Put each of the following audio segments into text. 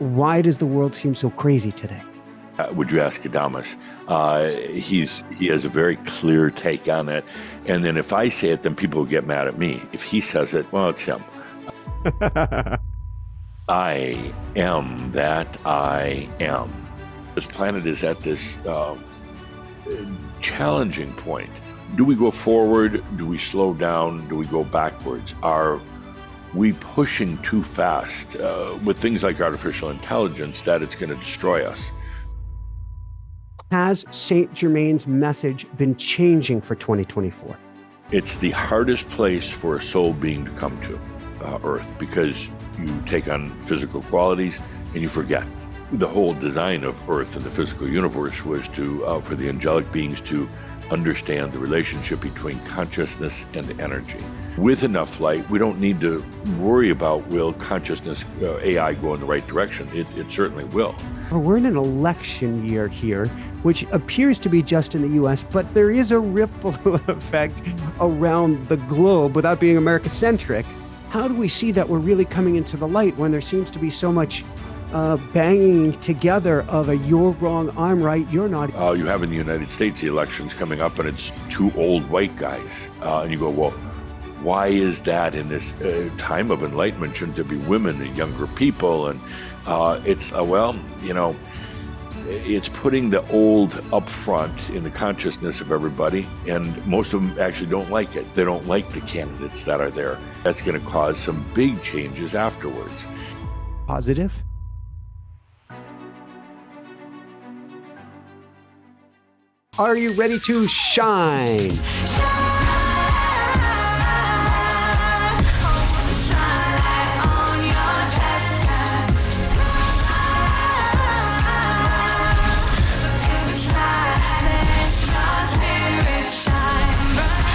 why does the world seem so crazy today? Would you ask Adamus? He has a very clear take on it. And then if I say it, then people will get mad at me. If he says it, well, it's him. I am that I am. This planet is at this challenging point. Do we go forward? Do we slow down? Do we go backwards? Are we pushing too fast with things like artificial intelligence that it's going to destroy us? Has Saint Germain's message been changing for 2024? It's the hardest place for a soul being to come to, Earth, because you take on physical qualities and you forget. The whole design of Earth and the physical universe was to for the angelic beings to understand the relationship between consciousness and energy. With enough light, we don't need to worry about will consciousness, AI, go in the right direction. It certainly will. We're in an election year here, which appears to be just in the US, but there is a ripple effect around the globe without being America-centric. How do we see that we're really coming into the light when there seems to be so much banging together of a you're wrong, I'm right, you're not? You have in the United States the elections coming up and it's two old white guys. And you go, well, why is that in this time of enlightenment? Shouldn't there be women and younger people? And it's, well, you know, it's putting the old up front in the consciousness of everybody. And most of them actually don't like it. They don't like the candidates that are there. That's going to cause some big changes afterwards. Positive? Are you ready to shine?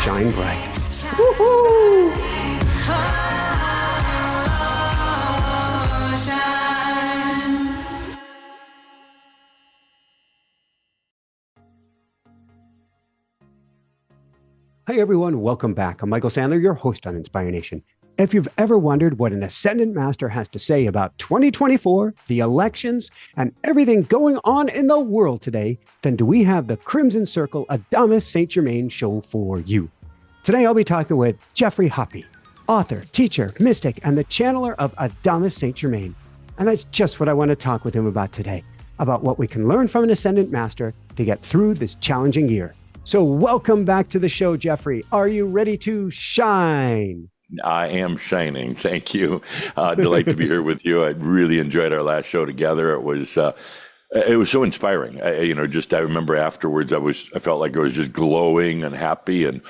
Shine bright. Woohoo! Hi everyone, welcome back. I'm Michael Sandler, your host on Inspire Nation. If you've ever wondered what an Ascendant Master has to say about 2024, the elections, and everything going on in the world today, then do we have the Crimson Circle Adamus Saint Germain show for you. Today I'll be talking with Geoffrey Hoppe, author, teacher, mystic, and the channeler of Adamus Saint Germain. And that's just what I want to talk with him about today, about what we can learn from an Ascendant Master to get through this challenging year. So welcome back to the show, Geoffrey. Are you ready to shine? I am shining. Thank you. Delight to be here with you. I really enjoyed our last show together. It was so inspiring. I remember afterwards, I felt like I was just glowing and happy, and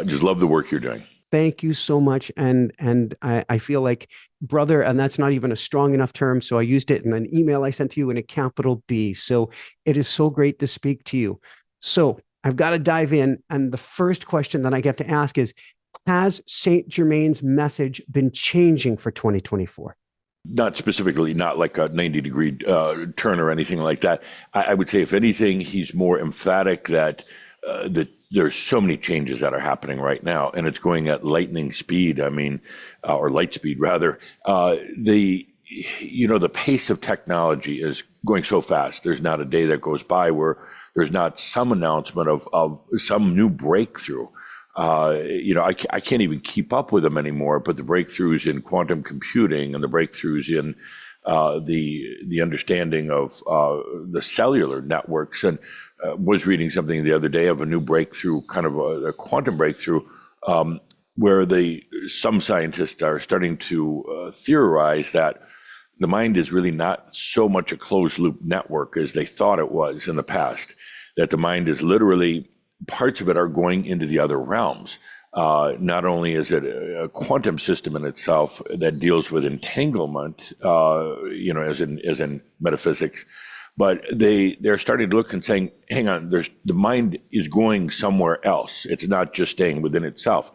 just love the work you're doing. Thank you so much. And I feel like brother, and that's not even a strong enough term. So I used it in an email I sent to you in a capital B. So it is so great to speak to you. So I've got to dive in. And the first question that I get to ask is, has Saint Germain's message been changing for 2024? Not specifically, not like a 90-degree turn or anything like that. I would say, if anything, he's more emphatic that there's so many changes that are happening right now, and it's going at lightning speed. I mean, or light speed rather. The pace of technology is going so fast. There's not a day that goes by where there's not some announcement of some new breakthrough. I can't even keep up with them anymore, but the breakthroughs in quantum computing and the breakthroughs in the understanding of the cellular networks, and was reading something the other day of a new breakthrough, kind of a quantum breakthrough, where some scientists are starting to theorize that the mind is really not so much a closed loop network as they thought it was in the past, that the mind is literally, parts of it are going into the other realms. Not only is it a quantum system in itself that deals with entanglement, as in metaphysics, but they're starting to look and saying, hang on, the mind is going somewhere else. It's not just staying within itself.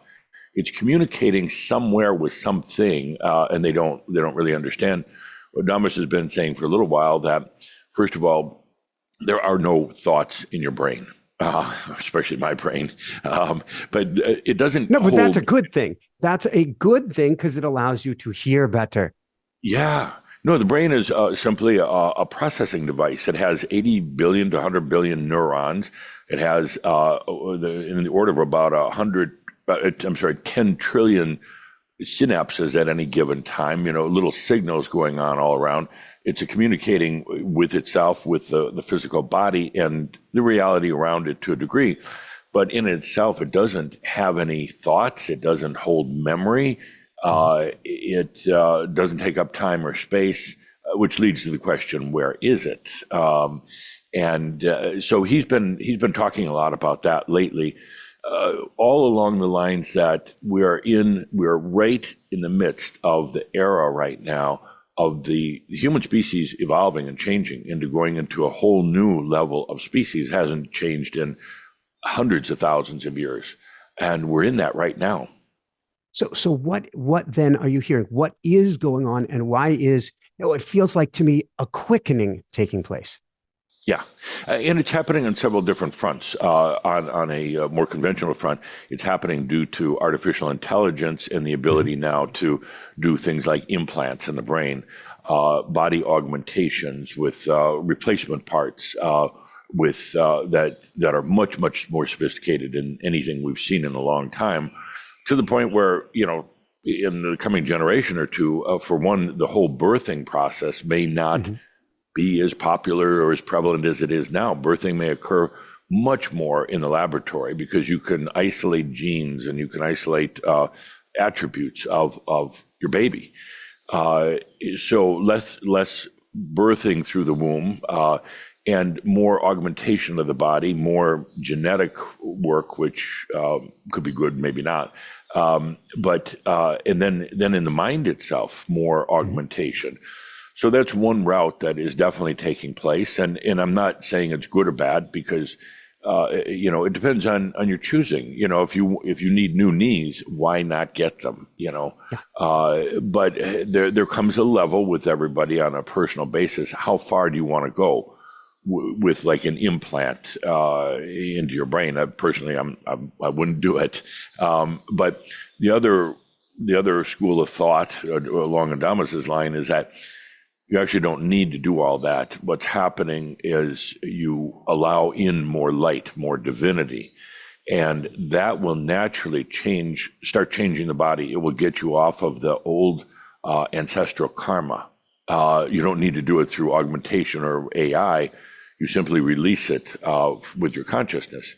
It's communicating somewhere with something, and they don't really understand. Adamus has been saying for a little while that, first of all, there are no thoughts in your brain. Especially my brain, but it doesn't. No, but that's a good thing. That's a good thing because it allows you to hear better. Yeah, No, the brain is simply a processing device. It has 80 billion to 100 billion neurons. It has in the order of about 10 trillion synapses at any given time, little signals going on all around. It's communicating with itself, with the physical body and the reality around it to a degree. But in itself, it doesn't have any thoughts. It doesn't hold memory. It doesn't take up time or space, which leads to the question, where is it? So he's been talking a lot about that lately, all along the lines that we're right in the midst of the era right now of the human species evolving and changing into going into a whole new level of species. Hasn't changed in hundreds of thousands of years, and we're in that right now. So what then are you hearing? What is going on, and why is it feels like to me a quickening taking place? Yeah, and it's happening on several different fronts. On a more conventional front, it's happening due to artificial intelligence and the ability now to do things like implants in the brain, body augmentations with replacement parts, with that are much more sophisticated than anything we've seen in a long time, to the point where in the coming generation or two, for one, the whole birthing process may not be as popular or as prevalent as it is now. Birthing may occur much more in the laboratory because you can isolate genes and you can isolate attributes of your baby. So less birthing through the womb, and more augmentation of the body, more genetic work, which could be good, maybe not. But and then in the mind itself, more augmentation. So that's one route that is definitely taking place, and I'm not saying it's good or bad because it depends on your choosing. If you need new knees, why not get them? But there comes a level with everybody on a personal basis. How far do you want to go with like an implant into your brain? Personally, I wouldn't do it. But the other school of thought along Adamus's line is that you actually don't need to do all that. What's happening is you allow in more light, more divinity, and that will naturally start changing the body. It will get you off of the old ancestral karma. You don't need to do it through augmentation or AI. You simply release it with your consciousness.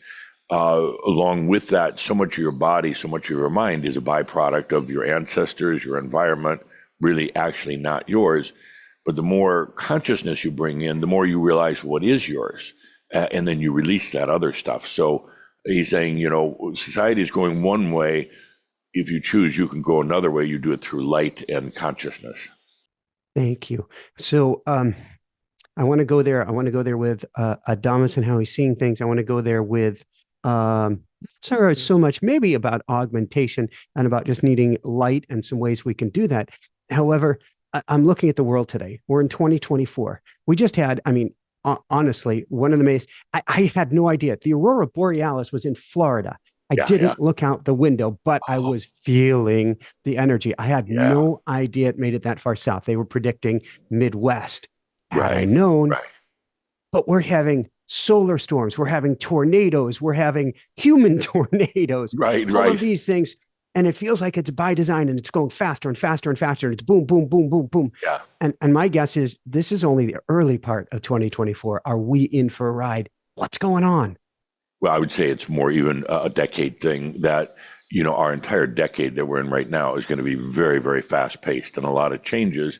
Along with that, so much of your body, so much of your mind is a byproduct of your ancestors, your environment, really actually not yours. But the more consciousness you bring in, the more you realize what is yours, and then you release that other stuff. So he's saying, society is going one way. If you choose, you can go another way. You do it through light and consciousness. Thank you. So I want to go there. I want to go there with Adamus and how he's seeing things. I want to go there with so much maybe about augmentation and about just needing light and some ways we can do that. However, I'm looking at the world today. We're in 2024. We just had, honestly, one of the I had no idea. The Aurora Borealis was in Florida. I didn't look out the window, but I was feeling the energy. I had no idea it made it that far south. They were predicting Midwest. Had I known, but we're having solar storms. We're having tornadoes. We're having human tornadoes. All of these things. And it feels like it's by design, and it's going faster and faster and faster. And it's boom, boom, boom, boom, boom. Yeah. And my guess is this is only the early part of 2024. Are we in for a ride? What's going on? Well, I would say it's more even a decade thing that, our entire decade that we're in right now is going to be very, very fast paced and a lot of changes,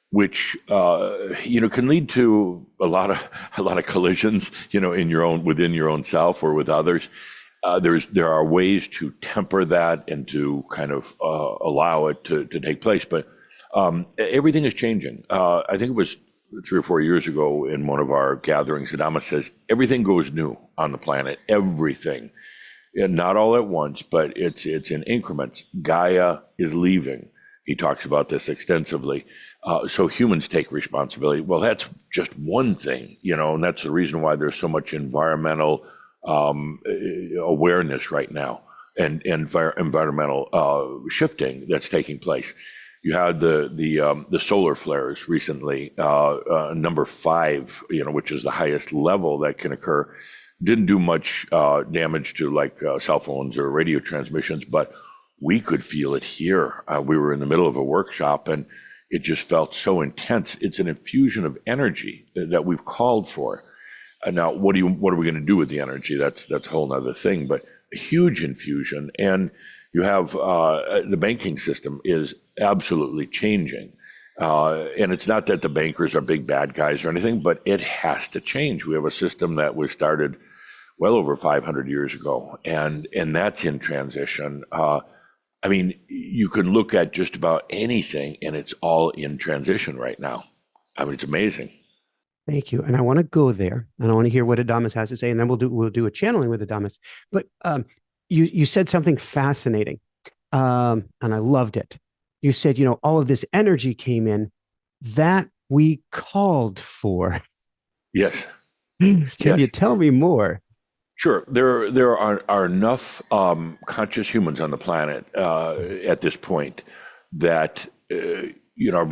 which, can lead to a lot of collisions, within your own self or with others. There are ways to temper that and to kind of allow it to take place, but everything is changing. I think it was 3 or 4 years ago in one of our gatherings, Adamus says everything goes new on the planet. Everything, and not all at once, but it's in increments. Gaia is leaving. He talks about this extensively. So humans take responsibility. Well, that's just one thing, and that's the reason why there's so much environmental awareness right now and environmental shifting that's taking place. You had the solar flares recently, number 5, which is the highest level that can occur. Didn't do much damage to like cell phones or radio transmissions, but we could feel it here. We were in the middle of a workshop, and it just felt so intense. It's an infusion of energy that we've called for. Now, what are we going to do with the energy? That's a whole other thing, but a huge infusion. And you have the banking system is absolutely changing. And it's not that the bankers are big bad guys or anything, but it has to change. We have a system that was started well over 500 years ago, and that's in transition. I mean, you can look at just about anything, and it's all in transition right now. I mean, it's amazing. Thank you. And I want to go there, and I want to hear what Adamus has to say, and then we'll do a channeling with Adamus. But you said something fascinating, and I loved it. You said, all of this energy came in that we called for. Yes. Can you tell me more? Sure. There are enough conscious humans on the planet at this point that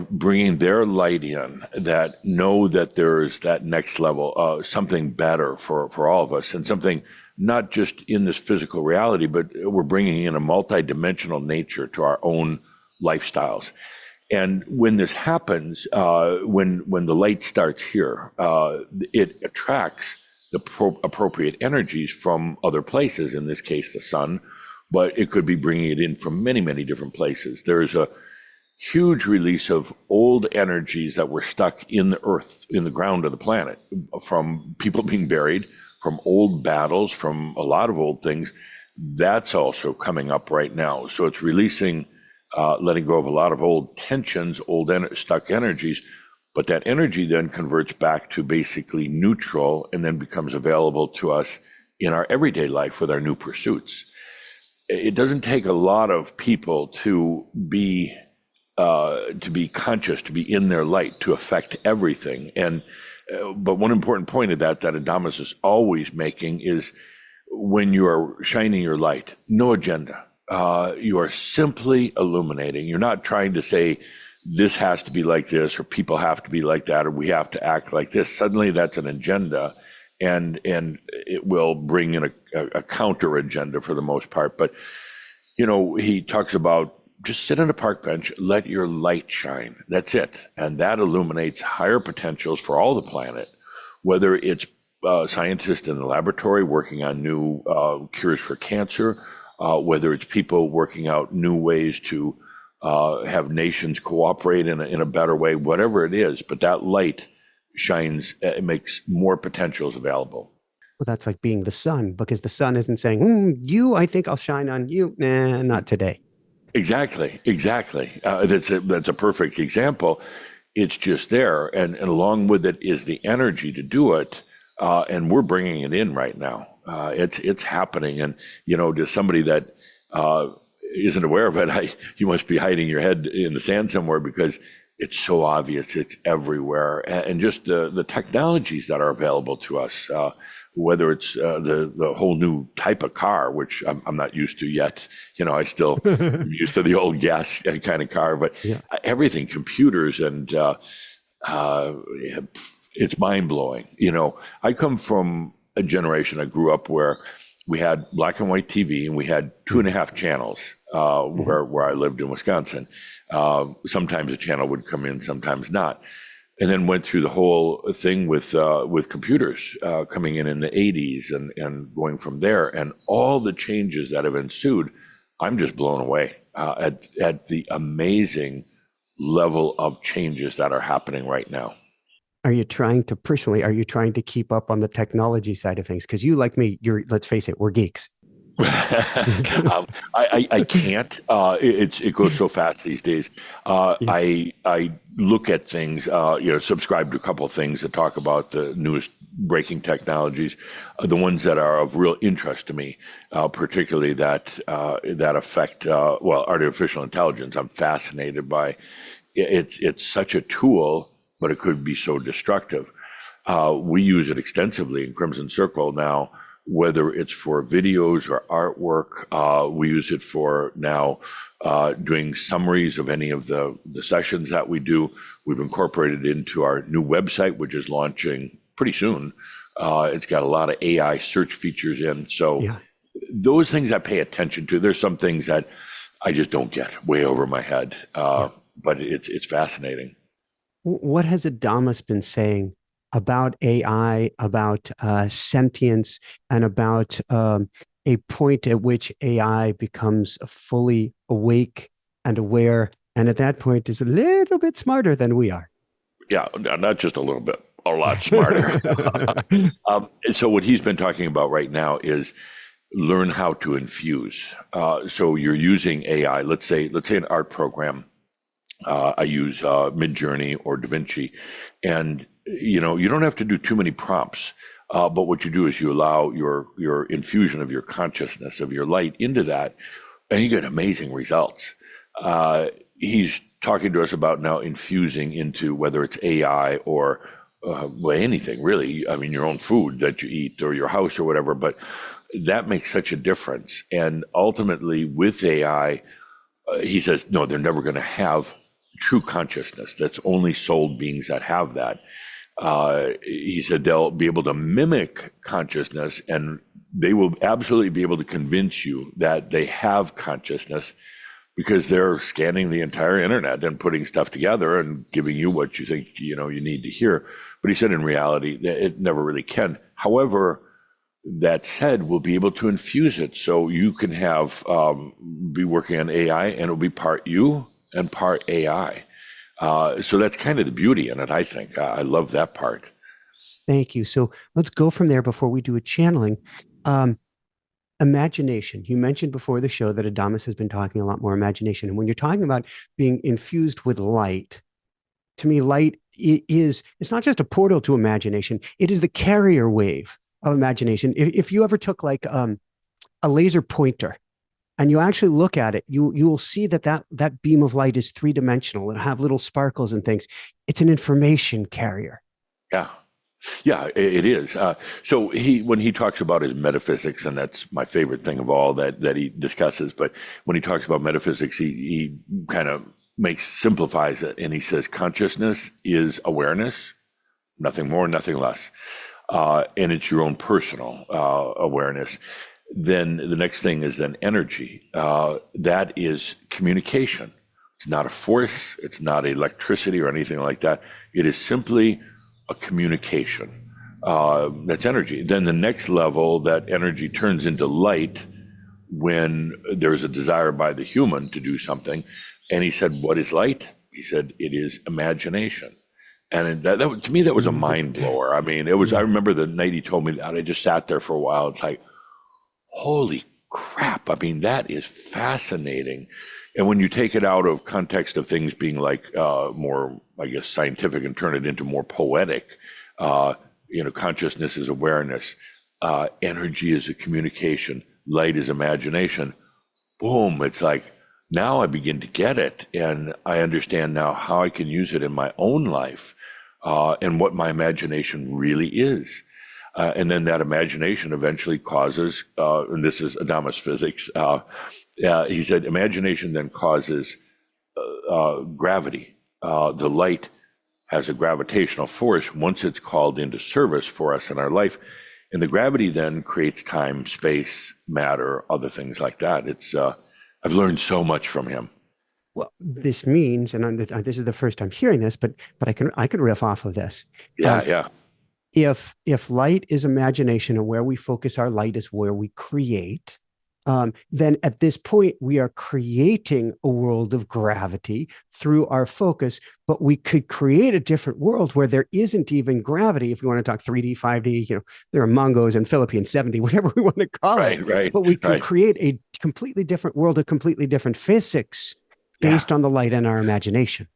bringing their light in, that know that there's that next level, something better for all of us, and something not just in this physical reality, but we're bringing in a multidimensional nature to our own lifestyles. And when this happens, when the light starts here, it attracts the appropriate energies from other places, in this case, the sun, but it could be bringing it in from many, many different places. There's a huge release of old energies that were stuck in the earth, in the ground of the planet, from people being buried, from old battles, from a lot of old things. That's also coming up right now. So it's releasing, letting go of a lot of old tensions, stuck energies. But that energy then converts back to basically neutral and then becomes available to us in our everyday life with our new pursuits. It doesn't take a lot of people to be conscious, to be in their light, to affect everything. But one important point of that Adamus is always making is when you are shining your light, no agenda. You are simply illuminating. You're not trying to say, this has to be like this, or people have to be like that, or we have to act like this. Suddenly that's an agenda, and it will bring in a counter agenda for the most part. But, he talks about just sit on a park bench, let your light shine. That's it. And that illuminates higher potentials for all the planet, whether it's scientists in the laboratory working on new cures for cancer, whether it's people working out new ways to have nations cooperate in a better way, whatever it is. But that light shines, it makes more potentials available. Well, that's like being the sun, because the sun isn't saying, I think I'll shine on you. Nah, not today. Exactly. That's a perfect example. It's just there. And along with it is the energy to do it. And we're bringing it in right now. It's happening. And, to somebody that isn't aware of it, you must be hiding your head in the sand somewhere, because it's so obvious. It's everywhere. And just the technologies that are available to us, whether it's the whole new type of car, which I'm not used to yet. I still am used to the old gas kind of car, but everything, computers, and it's mind-blowing. I come from a generation, I grew up where we had black and white TV, and we had 2.5 channels where I lived in Wisconsin. Sometimes a channel would come in, sometimes not. And then went through the whole thing with computers coming in the 80s and going from there. And all the changes that have ensued, I'm just blown away at the amazing level of changes that are happening right now. Are you trying to keep up on the technology side of things? Because you, like me, let's face it, we're geeks. I can't. It goes so fast these days. I look at things. Subscribe to a couple of things that talk about the newest breaking technologies, the ones that are of real interest to me, particularly that affect artificial intelligence. I'm fascinated by. It's such a tool, but it could be so destructive. We use it extensively in Crimson Circle now, whether it's for videos or artwork. We use it for now doing summaries of any of the sessions that we do. We've incorporated it into our new website, which is launching pretty soon. It's got a lot of AI search features in. So those things I pay attention to. There's some things that I just don't get, way over my head. But it's fascinating. What has Adamus been saying about AI, about sentience, and about a point at which AI becomes fully awake and aware, and at that point is a little bit smarter than we are? Yeah, not just a little bit, a lot smarter. So what he's been talking about right now is learn how to infuse. So you're using AI, let's say an art program. I use Midjourney or DaVinci, and you don't have to do too many prompts. But what you do is you allow your infusion of your consciousness, of your light into that, and you get amazing results. He's talking to us about now infusing into whether it's AI or anything really. I mean, your own food that you eat or your house or whatever, but that makes such a difference. And ultimately with AI, he says, no, they're never going to have true consciousness. That's only soul beings that have that. He said they'll be able to mimic consciousness, and they will absolutely be able to convince you that they have consciousness because they're scanning the entire internet and putting stuff together and giving you what you think you need to hear. But he said in reality it never really can. However, that said, we'll be able to infuse it so you can have be working on AI and it'll be part you and part AI. So that's kind of the beauty in it, I think. I love that part. Thank you. So let's go from there before we do a channeling. Imagination. You mentioned before the show that Adamus has been talking a lot more imagination. And when you're talking about being infused with light, to me, light it's not just a portal to imagination. It is the carrier wave of imagination. If you ever took like a laser pointer and you actually look at it, you will see that beam of light is three-dimensional. It'll have little sparkles and things. It's an information carrier. Yeah, it is. So when he talks about his metaphysics, and that's my favorite thing of all that he discusses, but when he talks about metaphysics, he kind of simplifies it, and he says consciousness is awareness, nothing more, nothing less. And it's your own personal awareness. Then the next thing is then energy. That is communication. It's not a force. It's not electricity or anything like that. It is simply a communication. That's energy. Then the next level, that energy turns into light when there's a desire by the human to do something. And he said, what is light? He said, it is imagination. And that to me, that was a mind blower. I mean, I remember the night he told me that, I just sat there for a while. It's like, holy crap. I mean, that is fascinating. And when you take it out of context of things being like more, I guess, scientific and turn it into more poetic, consciousness is awareness, energy is a communication, light is imagination. Boom. It's like, now I begin to get it, and I understand now how I can use it in my own life and what my imagination really is. And then that imagination eventually causes, and this is Adamus physics, he said imagination then causes gravity. The light has a gravitational force once it's called into service for us in our life. And the gravity then creates time, space, matter, other things like that. It's I've learned so much from him. Well, this means, and this is the first time hearing this, but I can riff off of this. Yeah. If light is imagination and where we focus our light is where we create, then at this point we are creating a world of gravity through our focus. But we could create a different world where there isn't even gravity. If we want to talk 3D, 5D, there are Mongos and Philippine 70, whatever we want to call it. Right. But we could create a completely different world, a completely different physics based on the light and our imagination.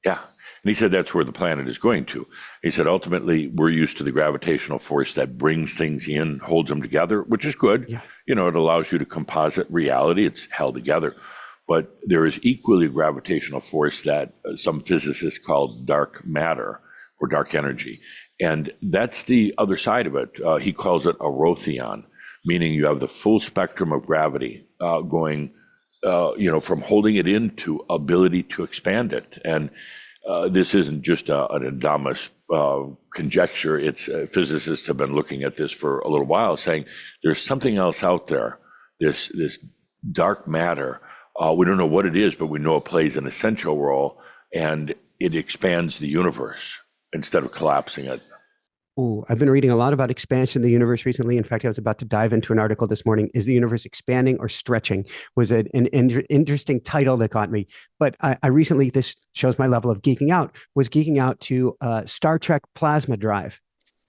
Yeah. And he said that's where the planet is going to. He said ultimately we're used to the gravitational force that brings things in, holds them together, which is good. Yeah. It allows you to composite reality. It's held together. But there is equally a gravitational force that some physicists call dark matter or dark energy. And that's the other side of it. He calls it a Rothion. meaning you have the full spectrum of gravity going, from holding it in to ability to expand it. And this isn't just an Adamus conjecture. It's physicists have been looking at this for a little while, saying there's something else out there, this dark matter. We don't know what it is, but we know it plays an essential role, and it expands the universe instead of collapsing it. Ooh, I've been reading a lot about expansion of the universe recently. In fact, I was about to dive into an article this morning. Is the universe expanding or stretching? Was an interesting title that caught me. But I recently, this shows my level of geeking out, was geeking out to Star Trek plasma drive.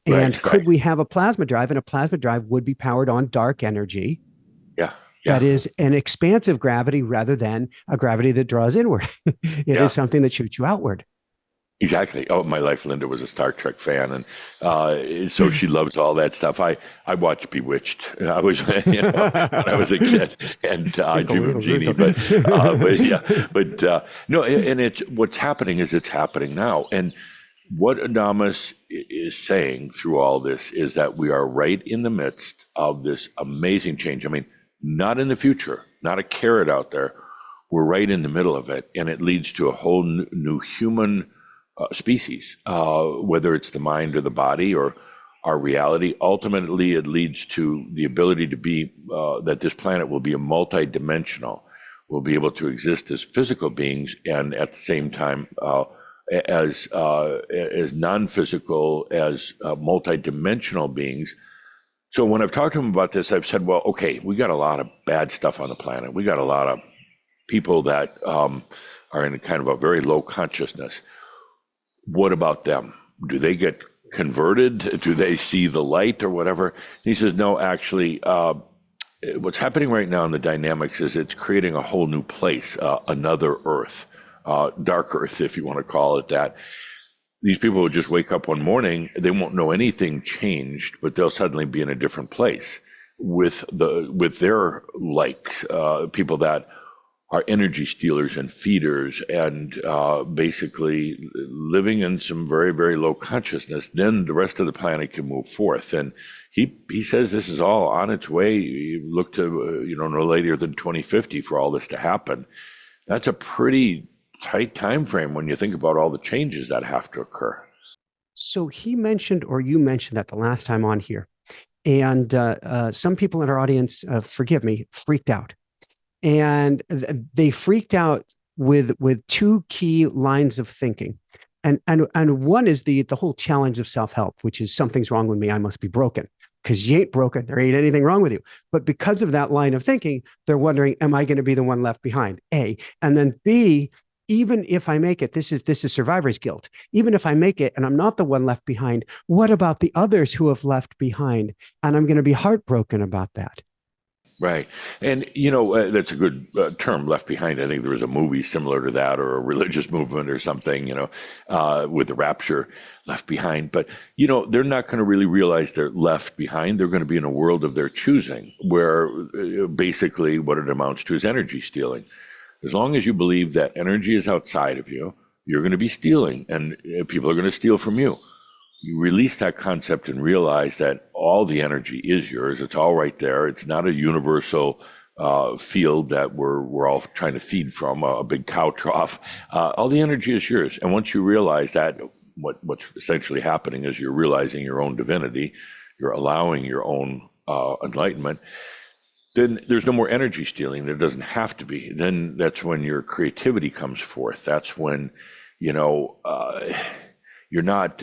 And could we have a plasma drive? And a plasma drive would be powered on dark energy. Yeah. That is an expansive gravity rather than a gravity that draws inward. It is something that shoots you outward. Exactly. Oh, my wife, Linda, was a Star Trek fan, and so she loves all that stuff. I watched Bewitched. I was, when I was a kid, and Dream of Jeannie. But no, and it's what's happening is it's happening now. And what Adamus is saying through all this is that we are right in the midst of this amazing change. I mean, not in the future, not a carrot out there. We're right in the middle of it, and it leads to a whole new human species, whether it's the mind or the body or our reality. Ultimately, it leads to the ability to be, that this planet will be a multi-dimensional. We'll be able to exist as physical beings and at the same time as non-physical, as multi-dimensional beings. So when I've talked to him about this, I've said, well, okay, we got a lot of bad stuff on the planet. We got a lot of people that are in kind of a very low consciousness. What about them? Do they get converted? Do they see the light or whatever? He says, no, actually, what's happening right now in the dynamics is it's creating a whole new place, another Earth, dark Earth, if you want to call it that. These people will just wake up one morning, they won't know anything changed, but they'll suddenly be in a different place with their likes, people that are energy stealers and feeders and basically living in some very, very low consciousness. Then the rest of the planet can move forth. And he says this is all on its way. You look to, no later than 2050 for all this to happen. That's a pretty tight time frame when you think about all the changes that have to occur. So he mentioned, or you mentioned that the last time on here, and some people in our audience, forgive me, freaked out. And they freaked out with two key lines of thinking. And one is the whole challenge of self-help, which is something's wrong with me, I must be broken. Because you ain't broken, there ain't anything wrong with you. But because of that line of thinking, they're wondering, am I going to be the one left behind? A. And then B, even if I make it, this is survivor's guilt. Even if I make it and I'm not the one left behind, what about the others who have left behind? And I'm going to be heartbroken about that. Right. And, that's a good term, left behind. I think there was a movie similar to that, or a religious movement or something, with the rapture, left behind. But, they're not going to really realize they're left behind. They're going to be in a world of their choosing, where basically what it amounts to is energy stealing. As long as you believe that energy is outside of you, you're going to be stealing, and people are going to steal from you. You release that concept and realize that all the energy is yours. It's all right there. It's not a universal field that we're all trying to feed from, a big cow trough. All the energy is yours. And once you realize that, what's essentially happening is you're realizing your own divinity, you're allowing your own enlightenment, then there's no more energy stealing. There doesn't have to be. Then that's when your creativity comes forth. That's when, you're not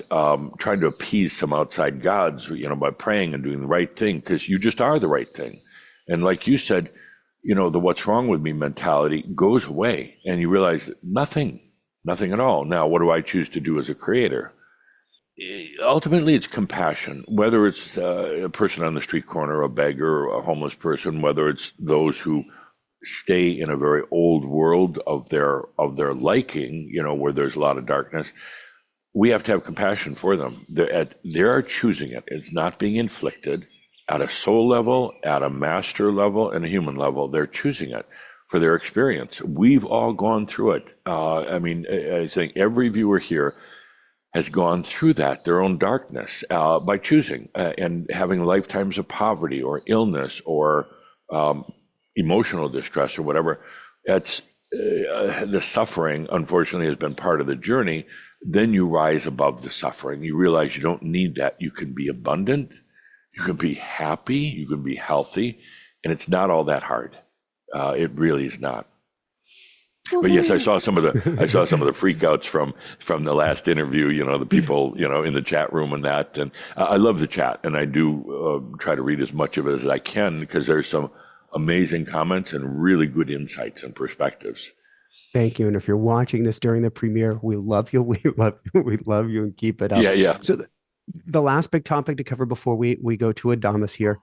trying to appease some outside gods, by praying and doing the right thing, because you just are the right thing. And like you said, the what's wrong with me mentality goes away, and you realize nothing at all. Now, what do I choose to do as a creator? Ultimately, it's compassion, whether it's a person on the street corner, a beggar, a homeless person, whether it's those who stay in a very old world of their liking, where there's a lot of darkness. We have to have compassion for them. They are choosing it. It's not being inflicted at a soul level, at a master level, and a human level. They're choosing it for their experience. We've all gone through it. I think every viewer here has gone through that, their own darkness, by choosing and having lifetimes of poverty or illness or emotional distress or whatever. It's the suffering, unfortunately, has been part of the journey. Then you rise above the suffering. You realize you don't need that. You can be abundant, you can be happy, you can be healthy, and it's not all that hard. It really is not. But yes, I saw some of the freakouts from the last interview. You know, the people, you know, in the chat room and that. And I love the chat, and I do try to read as much of it as I can, because there's some amazing comments and really good insights and perspectives. Thank you. And if you're watching this during the premiere, we love you. We love you. We love you, and keep it up. Yeah. So the last big topic to cover before we go to Adamus here.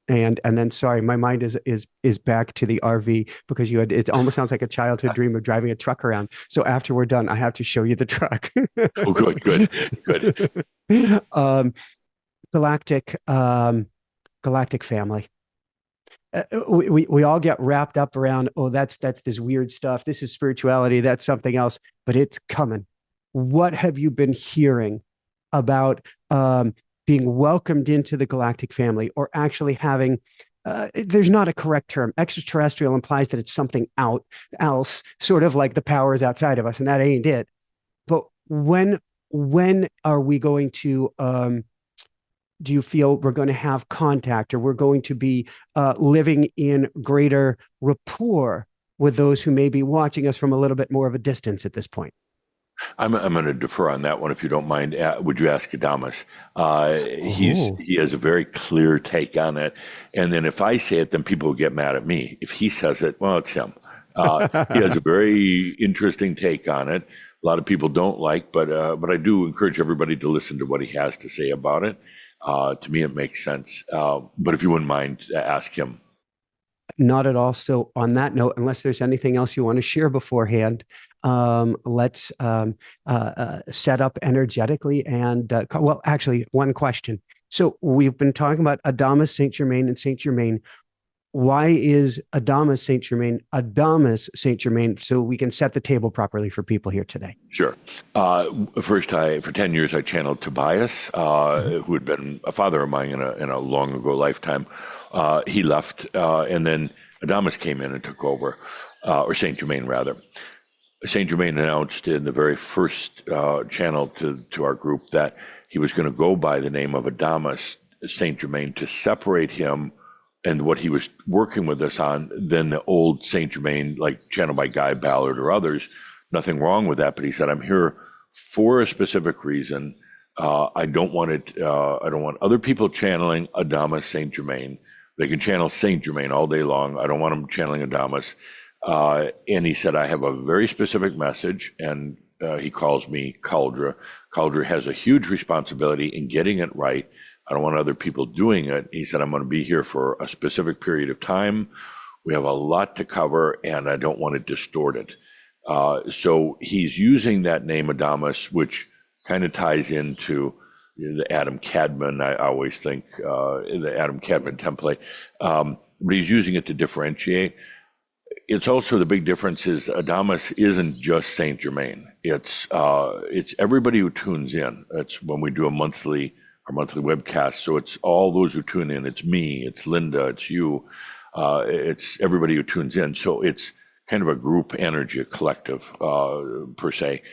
And then, sorry, my mind is back to the RV, because it almost sounds like a childhood dream of driving a truck around. So after we're done, I have to show you the truck. Oh, good. Galactic family. We all get wrapped up around, oh, that's this weird stuff. This is spirituality. That's something else, but it's coming. What have you been hearing about being welcomed into the galactic family, or actually having, there's not a correct term. Extraterrestrial implies that it's something else, sort of like the powers outside of us, and that ain't it. But when are we going to, do you feel we're going to have contact, or we're going to be living in greater rapport with those who may be watching us from a little bit more of a distance at this point? I'm going to defer on that one, if you don't mind. Would you ask Adamus? He has a very clear take on it. And then if I say it, then people will get mad at me. If he says it, well, it's him. He has a very interesting take on it. A lot of people don't like, but I do encourage everybody to listen to what he has to say about it. To me, it makes sense. But if you wouldn't mind, ask him. Not at all. So on that note, unless there's anything else you want to share beforehand, let's set up energetically. And well, actually, one question. So we've been talking about Adamus Saint Germain and Saint Germain. Why is Adamus Saint Germain Adamus Saint Germain? So we can set the table properly for people here today. Sure. First, for 10 years, I channeled Tobias, who had been a father of mine in a long ago lifetime. He left, and then Adamus came in and took over, or Saint Germain rather. Saint Germain announced in the very first channel to our group that he was going to go by the name of Adamus Saint Germain to separate him and what he was working with us on than the old Saint Germain, like channeled by Guy Ballard or others. Nothing wrong with that, but he said, I'm here for a specific reason. I don't want other people channeling Adamus Saint Germain. They can channel Saint Germain all day long. I don't want them channeling Adamus. And he said, I have a very specific message, and he calls me Cauldre. Cauldre has a huge responsibility in getting it right. I don't want other people doing it. He said, I'm going to be here for a specific period of time. We have a lot to cover, and I don't want to distort it. So he's using that name Adamus, which kind of ties into the Adam Cadman. I always think the Adam Cadman template, but he's using it to differentiate. It's also, the big difference is Adamus isn't just Saint Germain. It's everybody who tunes in. It's when we do our monthly webcast. So it's all those who tune in. It's me, it's Linda, it's you, it's everybody who tunes in. So it's kind of a group energy, a collective per se.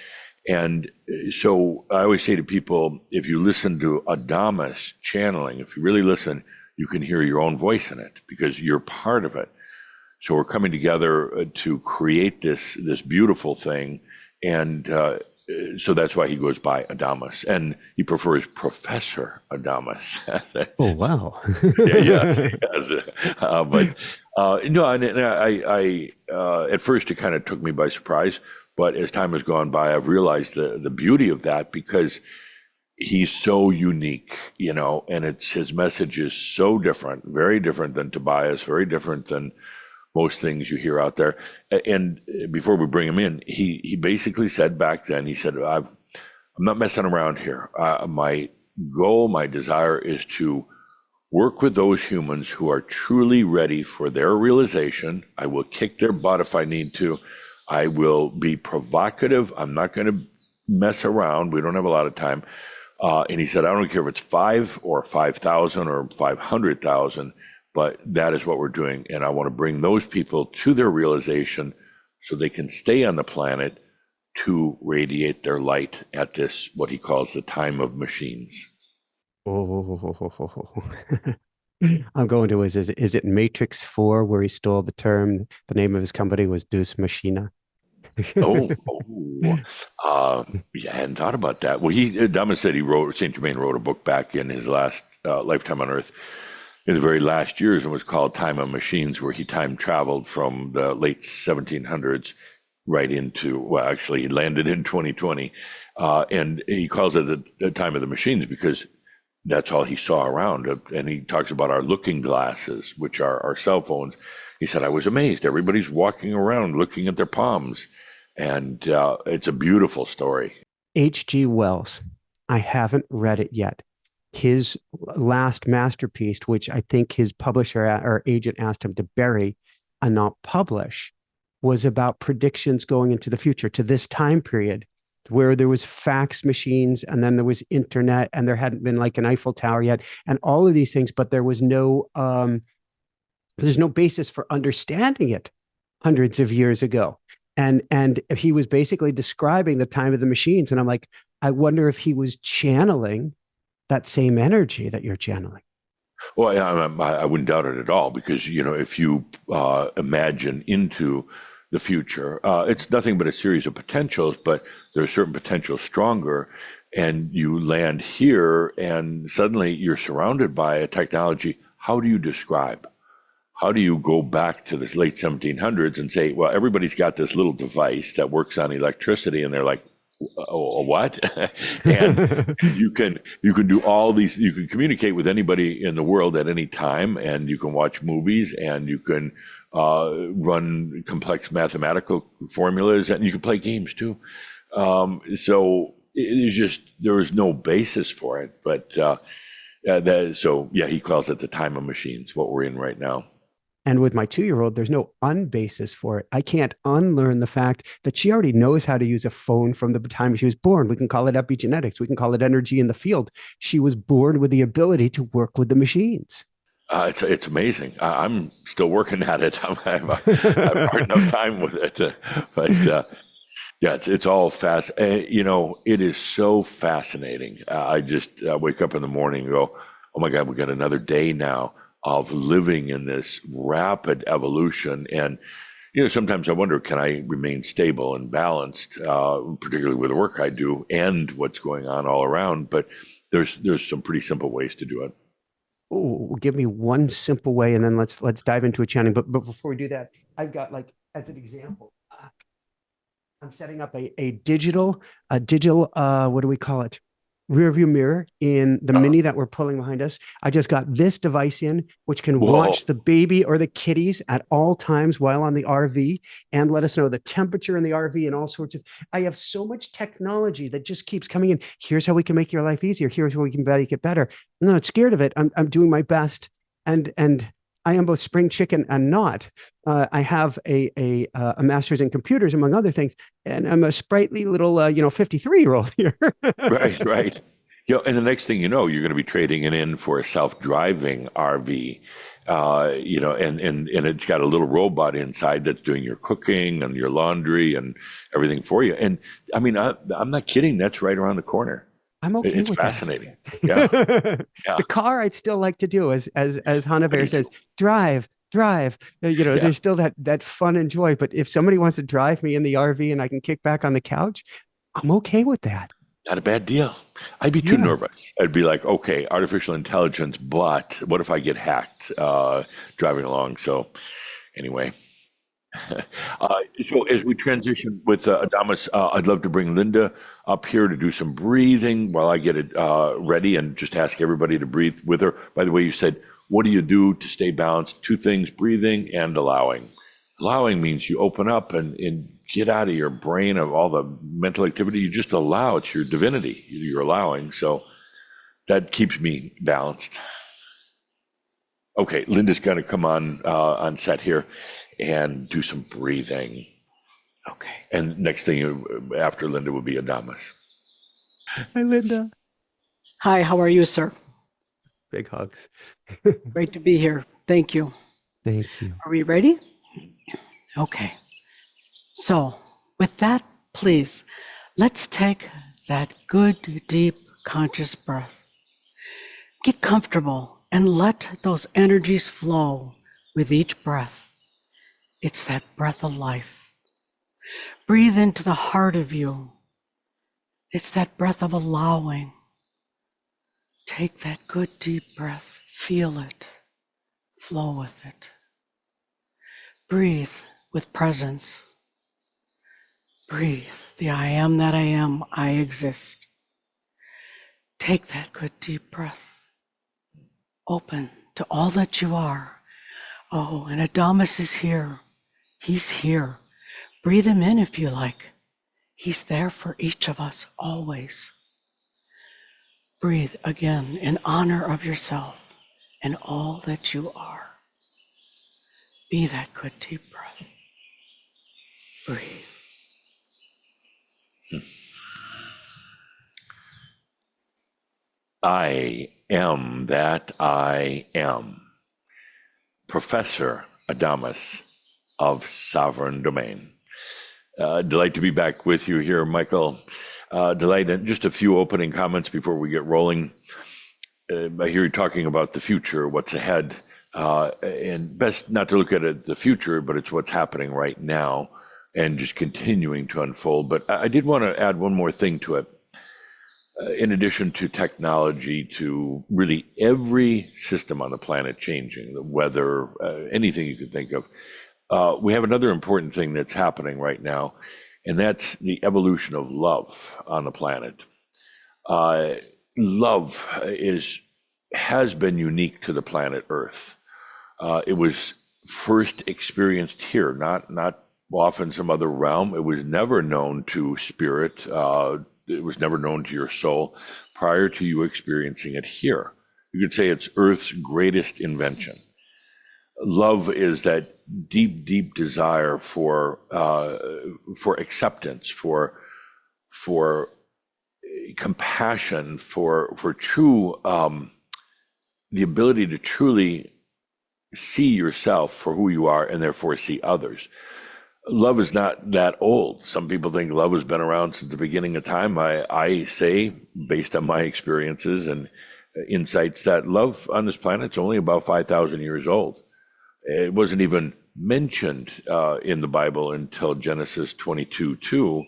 And so I always say to people, if you listen to Adamus channeling, if you really listen, you can hear your own voice in it because you're part of it. So we're coming together to create this beautiful thing. And so that's why he goes by Adamus, and he prefers Professor Adamus. Oh, wow. I at first it kind of took me by surprise, but as time has gone by, I've realized the beauty of that, because he's so unique, and his message is so different, very different than Tobias, very different than most things you hear out there. And before we bring him in, he basically said back then, he said, I'm not messing around here. My goal, my desire is to work with those humans who are truly ready for their realization. I will kick their butt if I need to. I will be provocative. I'm not going to mess around. We don't have a lot of time. And he said, I don't care if it's 5 or 5,000 or 500,000, but that is what we're doing. And I want to bring those people to their realization so they can stay on the planet to radiate their light at this, what he calls the time of machines. Oh, I'm going to is it Matrix 4 where he stole the term? The name of his company was Deus Machina. Oh, yeah, I hadn't thought about that. Well, Adamus said Saint Germain wrote a book back in his last lifetime on Earth in the very last years and was called Time of Machines, where he time traveled from the late 1700s right into, well, actually he landed in 2020. And he calls it the time of the machines because that's all he saw around. And he talks about our looking glasses, which are our cell phones. He said, I was amazed. Everybody's walking around looking at their palms. And it's a beautiful story. H.G. Wells, I haven't read it yet. His last masterpiece, which I think his publisher or agent asked him to bury and not publish, was about predictions going into the future to this time period where there was fax machines and then there was internet and there hadn't been like an Eiffel Tower yet and all of these things, but there was there's no basis for understanding it hundreds of years ago. And he was basically describing the time of the machines. And I'm like, I wonder if he was channeling that same energy that you're channeling. Well, I wouldn't doubt it at all because, if you imagine into the future, it's nothing but a series of potentials, but there are certain potentials stronger. And you land here and suddenly you're surrounded by a technology. How do you describe? How do you go back to this late 1700s and say, well, everybody's got this little device that works on electricity, and they're like, oh, what? And you can do all these. You can communicate with anybody in the world at any time, and you can watch movies, and you can run complex mathematical formulas, and you can play games too. So there is no basis for it. But he calls it the time of machines. What we're in right now. And with my 2-year-old, there's no unbasis for it. I can't unlearn the fact that she already knows how to use a phone from the time she was born. We can call it epigenetics. We can call it energy in the field. She was born with the ability to work with the machines. It's amazing. I'm still working at it. I have hard enough time with it. Yeah, it's all fast. It is so fascinating. I just wake up in the morning and go, oh my God, we got another day now of living in this rapid evolution. And, sometimes I wonder, can I remain stable and balanced, particularly with the work I do and what's going on all around? But there's some pretty simple ways to do it. Oh, give me one simple way, and then let's dive into a chanting. But before we do that, I've got, like, as an example, I'm setting up a digital, what do we call it? Rear view mirror in the Mini that we're pulling behind us. I just got this device in, which can watch the baby or the kitties at all times while on the RV and let us know the temperature in the RV and all sorts of. I have so much technology that just keeps coming in. Here's how we can make your life easier. Here's how we can make it better. I'm not scared of it. I'm doing my best, and I am both spring chicken and not. I have a master's in computers, among other things, and I'm a sprightly little 53-year-old here. Right. And the next thing you know, you're going to be trading it in for a self-driving RV, and it's got a little robot inside that's doing your cooking and your laundry and everything for you. And I mean, I'm not kidding. That's right around the corner. I'm okay it's with fascinating. That. Yeah. The car I'd still like to do, as Hannah Bear says, drive. There's still that fun and joy. But if somebody wants to drive me in the RV and I can kick back on the couch, I'm okay with that. Not a bad deal. I'd be too nervous. I'd be like, okay, artificial intelligence, but what if I get hacked driving along? So anyway. So as we transition with Adamus, I'd love to bring Linda up here to do some breathing while I get it ready, and just ask everybody to breathe with her. By the way, you said, what do you do to stay balanced? 2 things, breathing and allowing. Allowing means you open up and get out of your brain of all the mental activity. You just allow. It's your divinity you're allowing. So that keeps me balanced. Okay, Linda's going to come on set here and do some breathing. Okay. And next thing after Linda will be Adamus. Hi, Linda. Hi, how are you, sir? Big hugs. Great to be here. Thank you. Thank you. Are we ready? Okay. So, with that, please, let's take that good, deep, conscious breath. Get comfortable and let those energies flow with each breath. It's that breath of life. Breathe into the heart of you. It's that breath of allowing. Take that good, deep breath. Feel it. Flow with it. Breathe with presence. Breathe the I am that I am, I exist. Take that good deep breath. Open to all that you are. Oh, and Adamus is here. He's here. Breathe him in if you like. He's there for each of us always. Breathe again in honor of yourself and all that you are. Be that good deep breath. Breathe. I am that I am. Professor Adamus of Sovereign Domain. Delight to be back with you here, Michael. Delight, and just a few opening comments before we get rolling. I hear you talking about the future, what's ahead, and best not to look at it the future, but it's what's happening right now and just continuing to unfold. But I did want to add one more thing to it. In addition to technology, to really every system on the planet changing, the weather, anything you could think of, we have another important thing that's happening right now, and that's the evolution of love on the planet. Love has been unique to the planet Earth. It was first experienced here, not often some other realm. It was never known to spirit. It was never known to your soul prior to you experiencing it here. You could say it's Earth's greatest invention. Love is that deep, deep desire for acceptance, for compassion, for true, the ability to truly see yourself for who you are and therefore see others. Love is not that old. Some people think love has been around since the beginning of time. I say, based on my experiences and insights, that love on this planet is only about 5,000 years old. It wasn't even mentioned in the Bible until Genesis 22:2.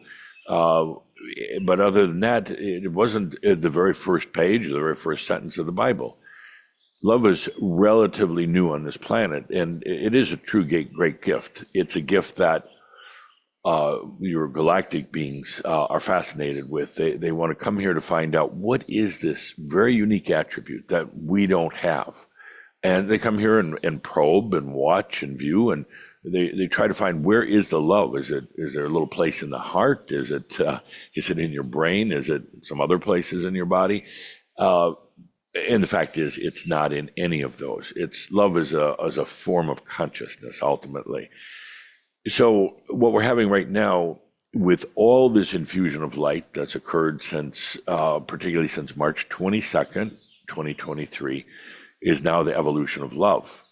But other than that, it wasn't at the very first page, the very first sentence of the Bible. Love is relatively new on this planet, and it is a true great gift. It's a gift that your galactic beings are fascinated with. They want to come here to find out what is this very unique attribute that we don't have. And they come here and probe and watch and view, and they try to find, where is the love? Is there a little place in the heart? Is it in your brain? Is it some other places in your body? And the fact is, it's not in any of those. Love is a form of consciousness, ultimately. So what we're having right now, with all this infusion of light that's occurred since, particularly since March 22nd, 2023, is now the evolution of love,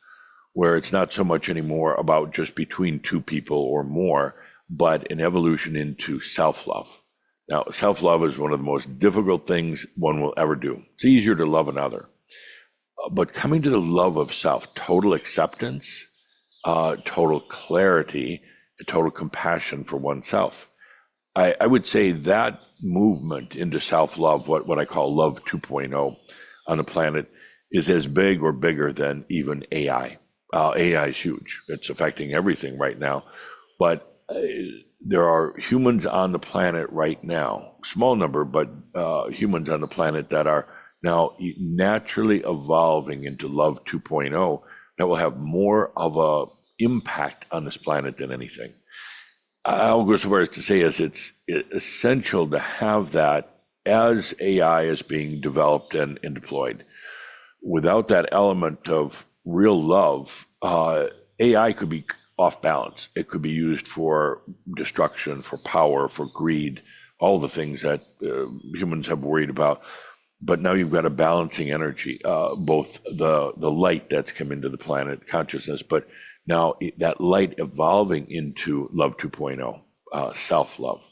where it's not so much anymore about just between two people or more, but an evolution into self-love. Now, self-love is one of the most difficult things one will ever do. It's easier to love another. But coming to the love of self, total acceptance, total clarity, total compassion for oneself. I would say that movement into self-love, what I call love 2.0 on the planet, is as big or bigger than even AI. AI is huge. It's affecting everything right now. But there are humans on the planet right now, small number, but humans on the planet that are now naturally evolving into love 2.0 that will have more of a impact on this planet than anything. I'll go so far as to say it's essential to have that as AI is being developed and deployed. Without that element of real love, AI could be off balance. It could be used for destruction, for power, for greed, all the things that humans have worried about. But now you've got a balancing energy, both the light that's come into the planet consciousness, but now that light evolving into Love 2.0, self-love.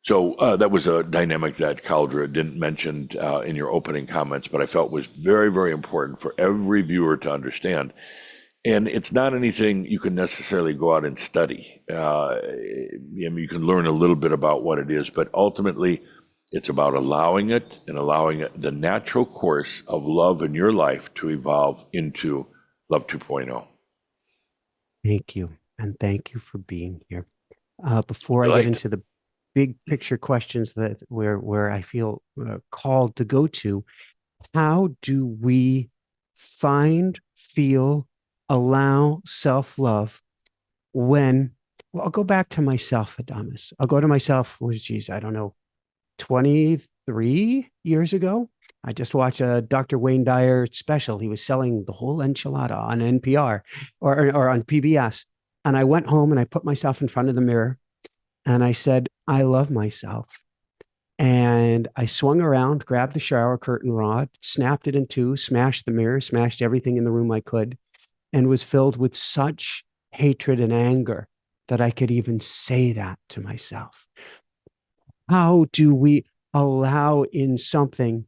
So that was a dynamic that Caldra didn't mention in your opening comments, but I felt was very, very important for every viewer to understand. And it's not anything you can necessarily go out and study. You can learn a little bit about what it is, but ultimately it's about allowing it and allowing it the natural course of love in your life to evolve into Love 2.0. Thank you. And thank you for being here. Before I get into the big picture questions that where I feel called to go to, how do we find, feel, allow self-love when, well, I'll go back to myself, Adamus. I'll go to myself, I don't know, 23 years ago. I just watched a Dr. Wayne Dyer special. He was selling the whole enchilada on NPR or on PBS. And I went home and I put myself in front of the mirror and I said, I love myself. And I swung around, grabbed the shower curtain rod, snapped it in two, smashed the mirror, smashed everything in the room I could, and was filled with such hatred and anger that I could even say that to myself. How do we allow in something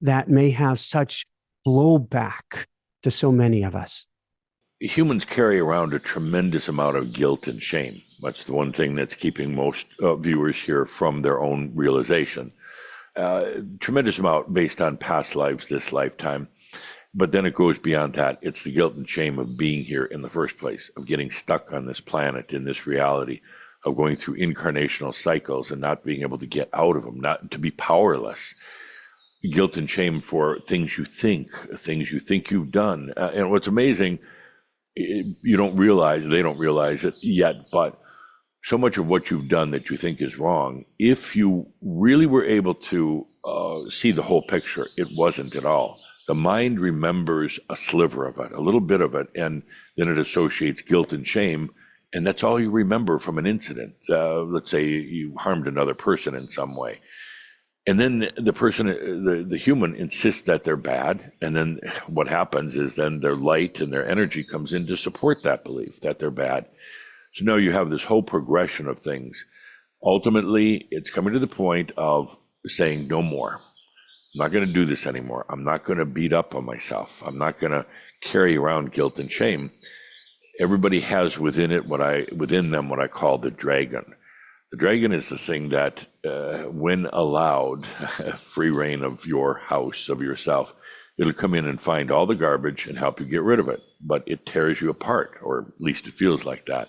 that may have such blowback to so many of us? Humans carry around a tremendous amount of guilt and shame. That's the one thing that's keeping most viewers here from their own realization. Tremendous amount based on past lives, this lifetime. But then it goes beyond that. It's the guilt and shame of being here in the first place, of getting stuck on this planet, in this reality, of going through incarnational cycles and not being able to get out of them, not to be powerless. Guilt and shame for things you think you've done. And what's amazing, you don't realize, they don't realize it yet, but so much of what you've done that you think is wrong, if you really were able to see the whole picture, it wasn't at all. The mind remembers a sliver of it, a little bit of it, and then it associates guilt and shame, and that's all you remember from an incident. Let's say you harmed another person in some way. And then the person, the human insists that they're bad. And then what happens is then their light and their energy comes in to support that belief that they're bad. So now you have this whole progression of things. Ultimately, it's coming to the point of saying no more. I'm not going to do this anymore. I'm not going to beat up on myself. I'm not going to carry around guilt and shame. Everybody has within them what I call the dragon. The dragon is the thing that, when allowed free reign of your house, of yourself, it'll come in and find all the garbage and help you get rid of it. But it tears you apart, or at least it feels like that.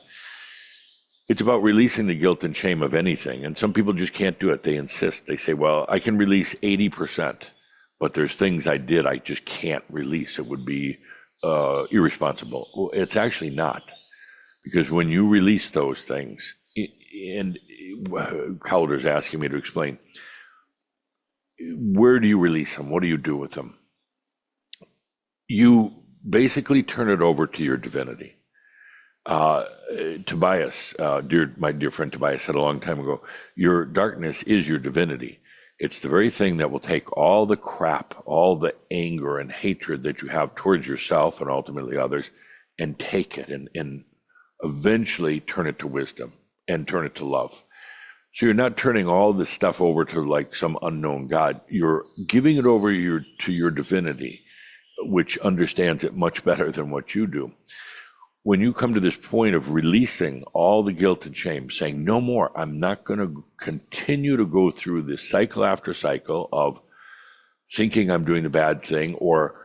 It's about releasing the guilt and shame of anything. And some people just can't do it. They insist. They say, well, I can release 80%, but there's things I did I just can't release. It would be irresponsible. Well, it's actually not. Because when you release those things, and Calder's asking me to explain, where do you release them? What do you do with them? You basically turn it over to your divinity. Tobias, my dear friend Tobias, said a long time ago, your darkness is your divinity. It's the very thing that will take all the crap, all the anger and hatred that you have towards yourself and ultimately others, and take it and eventually turn it to wisdom and turn it to love. So you're not turning all this stuff over to like some unknown God. You're giving it over to your divinity, which understands it much better than what you do. When you come to this point of releasing all the guilt and shame, saying, no more, I'm not going to continue to go through this cycle after cycle of thinking I'm doing the bad thing or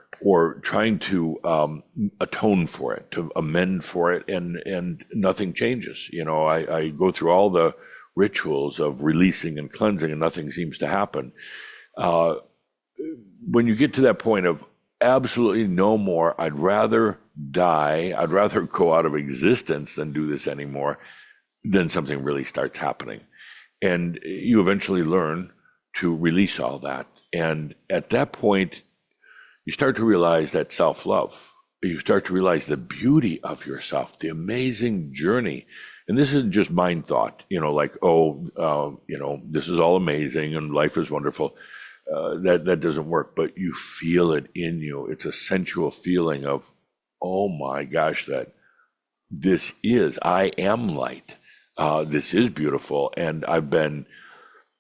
trying to atone for it, to amend for it, and nothing changes. You know, I go through all the rituals of releasing and cleansing and nothing seems to happen. When you get to that point of absolutely no more, I'd rather die, I'd rather go out of existence than do this anymore, then something really starts happening. And you eventually learn to release all that. And at that point, you start to realize that self-love. You start to realize the beauty of yourself, the amazing journey And this isn't just mind thought, like, oh, this is all amazing and life is wonderful. That doesn't work, but you feel it in you. It's a sensual feeling of, oh my gosh, that I am light. This is beautiful. And I've been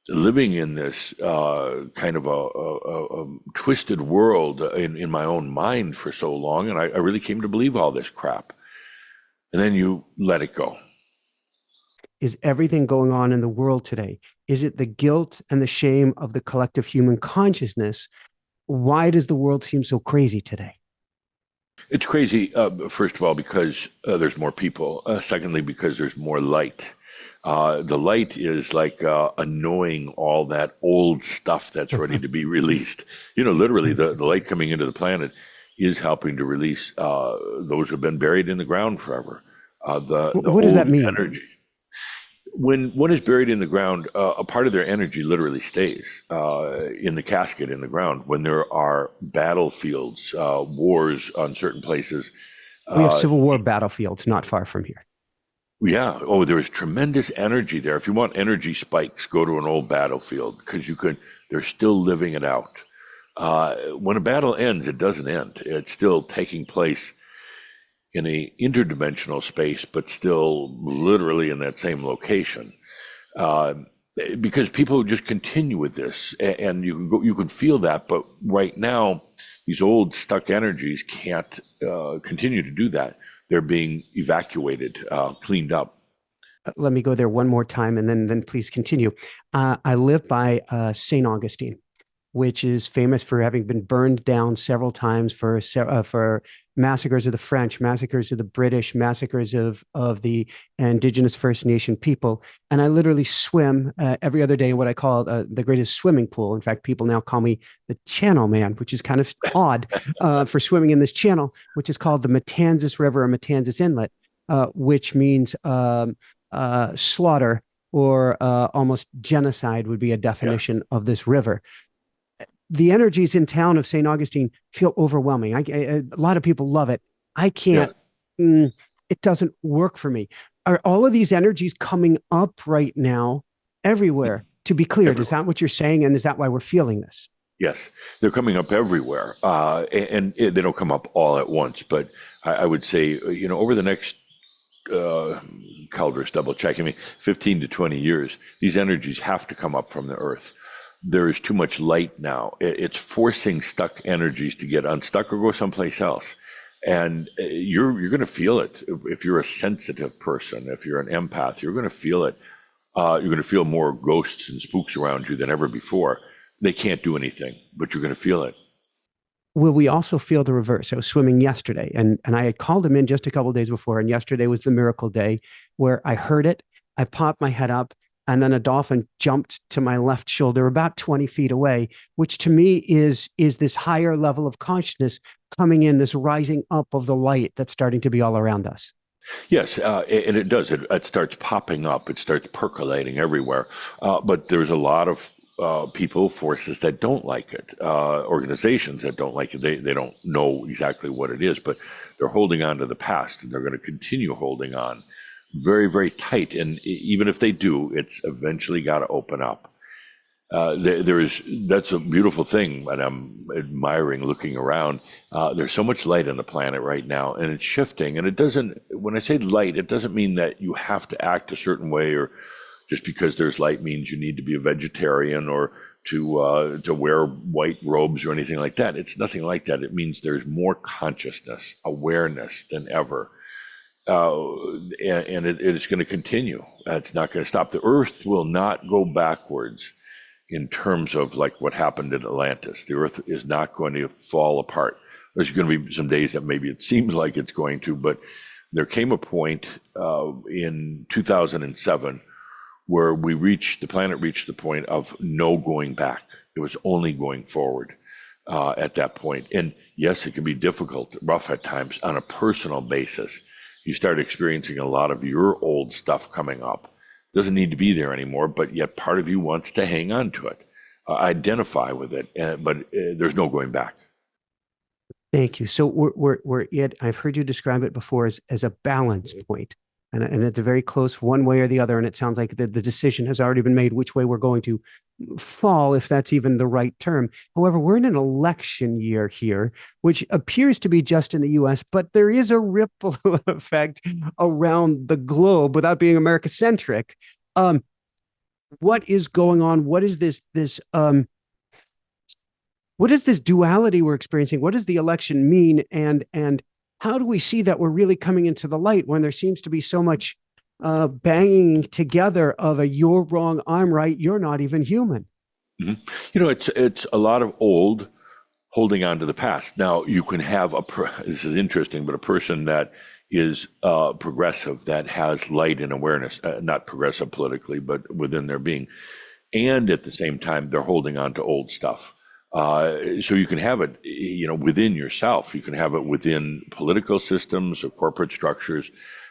living in this kind of a twisted world in my own mind for so long. And I really came to believe all this crap. And then you let it go. Is everything going on in the world today? Is it the guilt and the shame of the collective human consciousness? Why does the world seem so crazy today? It's crazy, first of all, because there's more people. Secondly, because there's more light. The light is like knowing all that old stuff that's ready to be released. Literally, the light coming into the planet is helping to release those who have been buried in the ground forever. What does that mean? Energy. When one is buried in the ground, a part of their energy literally stays in the casket in the ground. When there are battlefields, wars on certain places. We have Civil War battlefields not far from here. Yeah. Oh, there is tremendous energy there. If you want energy spikes, go to an old battlefield because they're still living it out. When a battle ends, it doesn't end. It's still taking place in a interdimensional space, but still literally in that same location. Because people just continue with this, and you can feel that. But right now, these old stuck energies can't continue to do that. They're being evacuated, cleaned up. Let me go there one more time, and then please continue. I live by St. Augustine, which is famous for having been burned down several times for massacres of the French, massacres of the British, massacres of the indigenous First Nation people. And I literally swim every other day in what I call the greatest swimming pool. In fact, people now call me the Channel Man, which is kind of odd for swimming in this channel, which is called the Matanzas River or Matanzas Inlet, which means slaughter or almost genocide would be a definition of this river. The energies in town of St. Augustine feel overwhelming. A lot of people love it. I can't, it doesn't work for me. Are all of these energies coming up right now everywhere? To be clear, is that what you're saying? And is that why we're feeling this? Yes, they're coming up everywhere. And they don't come up all at once, but I would say, over the next, Calder's double checking me, 15 to 20 years, these energies have to come up from the earth. There is too much light now. It's forcing stuck energies to get unstuck or go someplace else. And you're going to feel it. If you're a sensitive person, if you're an empath, you're going to feel it. You're going to feel more ghosts and spooks around you than ever before. They can't do anything, but you're going to feel it. Will we also feel the reverse? I was swimming yesterday, and I had called him in just a couple of days before, and yesterday was the miracle day where I heard it. I popped my head up, and then a dolphin jumped to my left shoulder about 20 feet away, which to me is this higher level of consciousness coming in, this rising up of the light that's starting to be all around us. Yes, and it does. It starts popping up. It starts percolating everywhere. But there's a lot of people, forces that don't like it, organizations that don't like it. They don't know exactly what it is, but they're holding on to the past, and they're going to continue holding on very, very tight. And even if they do, it's eventually got to open up. That's a beautiful thing, and I'm admiring looking around. There's so much light on the planet right now, and it's shifting. And it doesn't, when I say light, it doesn't mean that you have to act a certain way, or just because there's light means you need to be a vegetarian or to wear white robes or anything like that. It's nothing like that. It means there's more consciousness, awareness than ever. And it is going to continue. It's not going to stop. The earth will not go backwards in terms of like what happened in Atlantis. The earth is not going to fall apart. There's going to be some days that maybe it seems like it's going to, but there came a point in 2007 where the planet reached the point of no going back. It was only going forward at that point. And yes, it can be difficult, rough at times on a personal basis. You start experiencing a lot of your old stuff coming up. Doesn't need to be there anymore, but yet part of you wants to hang on to it, identify with it, but there's no going back. Thank you. So I've heard you describe it before as a balance point. and it's a very close one way or the other. And it sounds like the decision has already been made which way we're going to fall, if that's even the right term. However, we're in an election year here, which appears to be just in the US, but there is a ripple effect around the globe without being America centric. What is going on? What is what is this duality we're experiencing? What does the election mean? And how do we see that we're really coming into the light when there seems to be so much banging together of a you're wrong, I'm right, you're not even human? Mm-hmm. You know, it's a lot of old holding on to the past. Now, you can have this is interesting, but a person that is progressive, that has light and awareness, not progressive politically, but within their being, and at the same time, they're holding on to old stuff. So you can have it, within yourself. You can have it within political systems or corporate structures.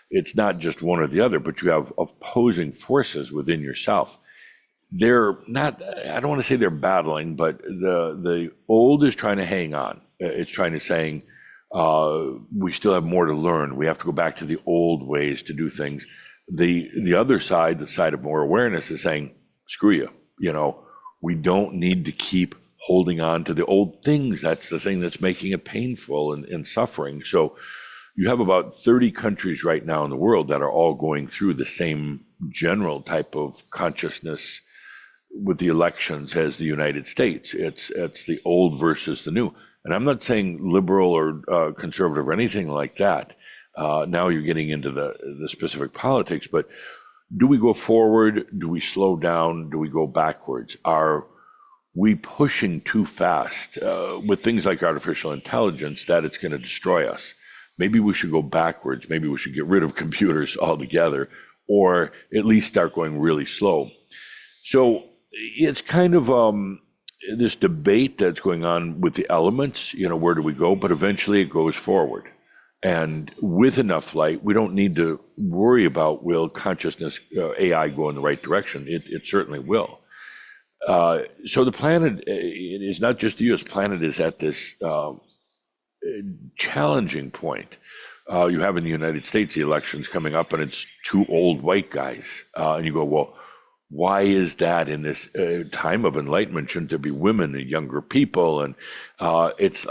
It's not just one or the other, but you have opposing forces within yourself. They're not, I don't want to say they're battling, but the old is trying to hang on. It's trying to saying, we still have more to learn. We have to go back to the old ways to do things. The other side, the side of more awareness, is saying, screw you. We don't need to keep holding on to the old things. That's the thing that's making it painful and suffering. So you have about 30 countries right now in the world that are all going through the same general type of consciousness with the elections as the United States. It's the old versus the new. And I'm not saying liberal or conservative or anything like that. Now you're getting into the specific politics, but do we go forward? Do we slow down? Do we go backwards? Are we pushing too fast with things like artificial intelligence that it's going to destroy us? Maybe we should go backwards. Maybe we should get rid of computers altogether, or at least start going really slow. So it's kind of this debate that's going on with the elements, where do we go? But eventually it goes forward. And with enough light, we don't need to worry about will consciousness, AI, go in the right direction. It certainly will. So the planet, it is not just the US, planet is at this challenging point. You have in the United States the elections coming up, and it's two old white guys. And you go, well, why is that in this time of enlightenment? Shouldn't there be women and younger people? And it's,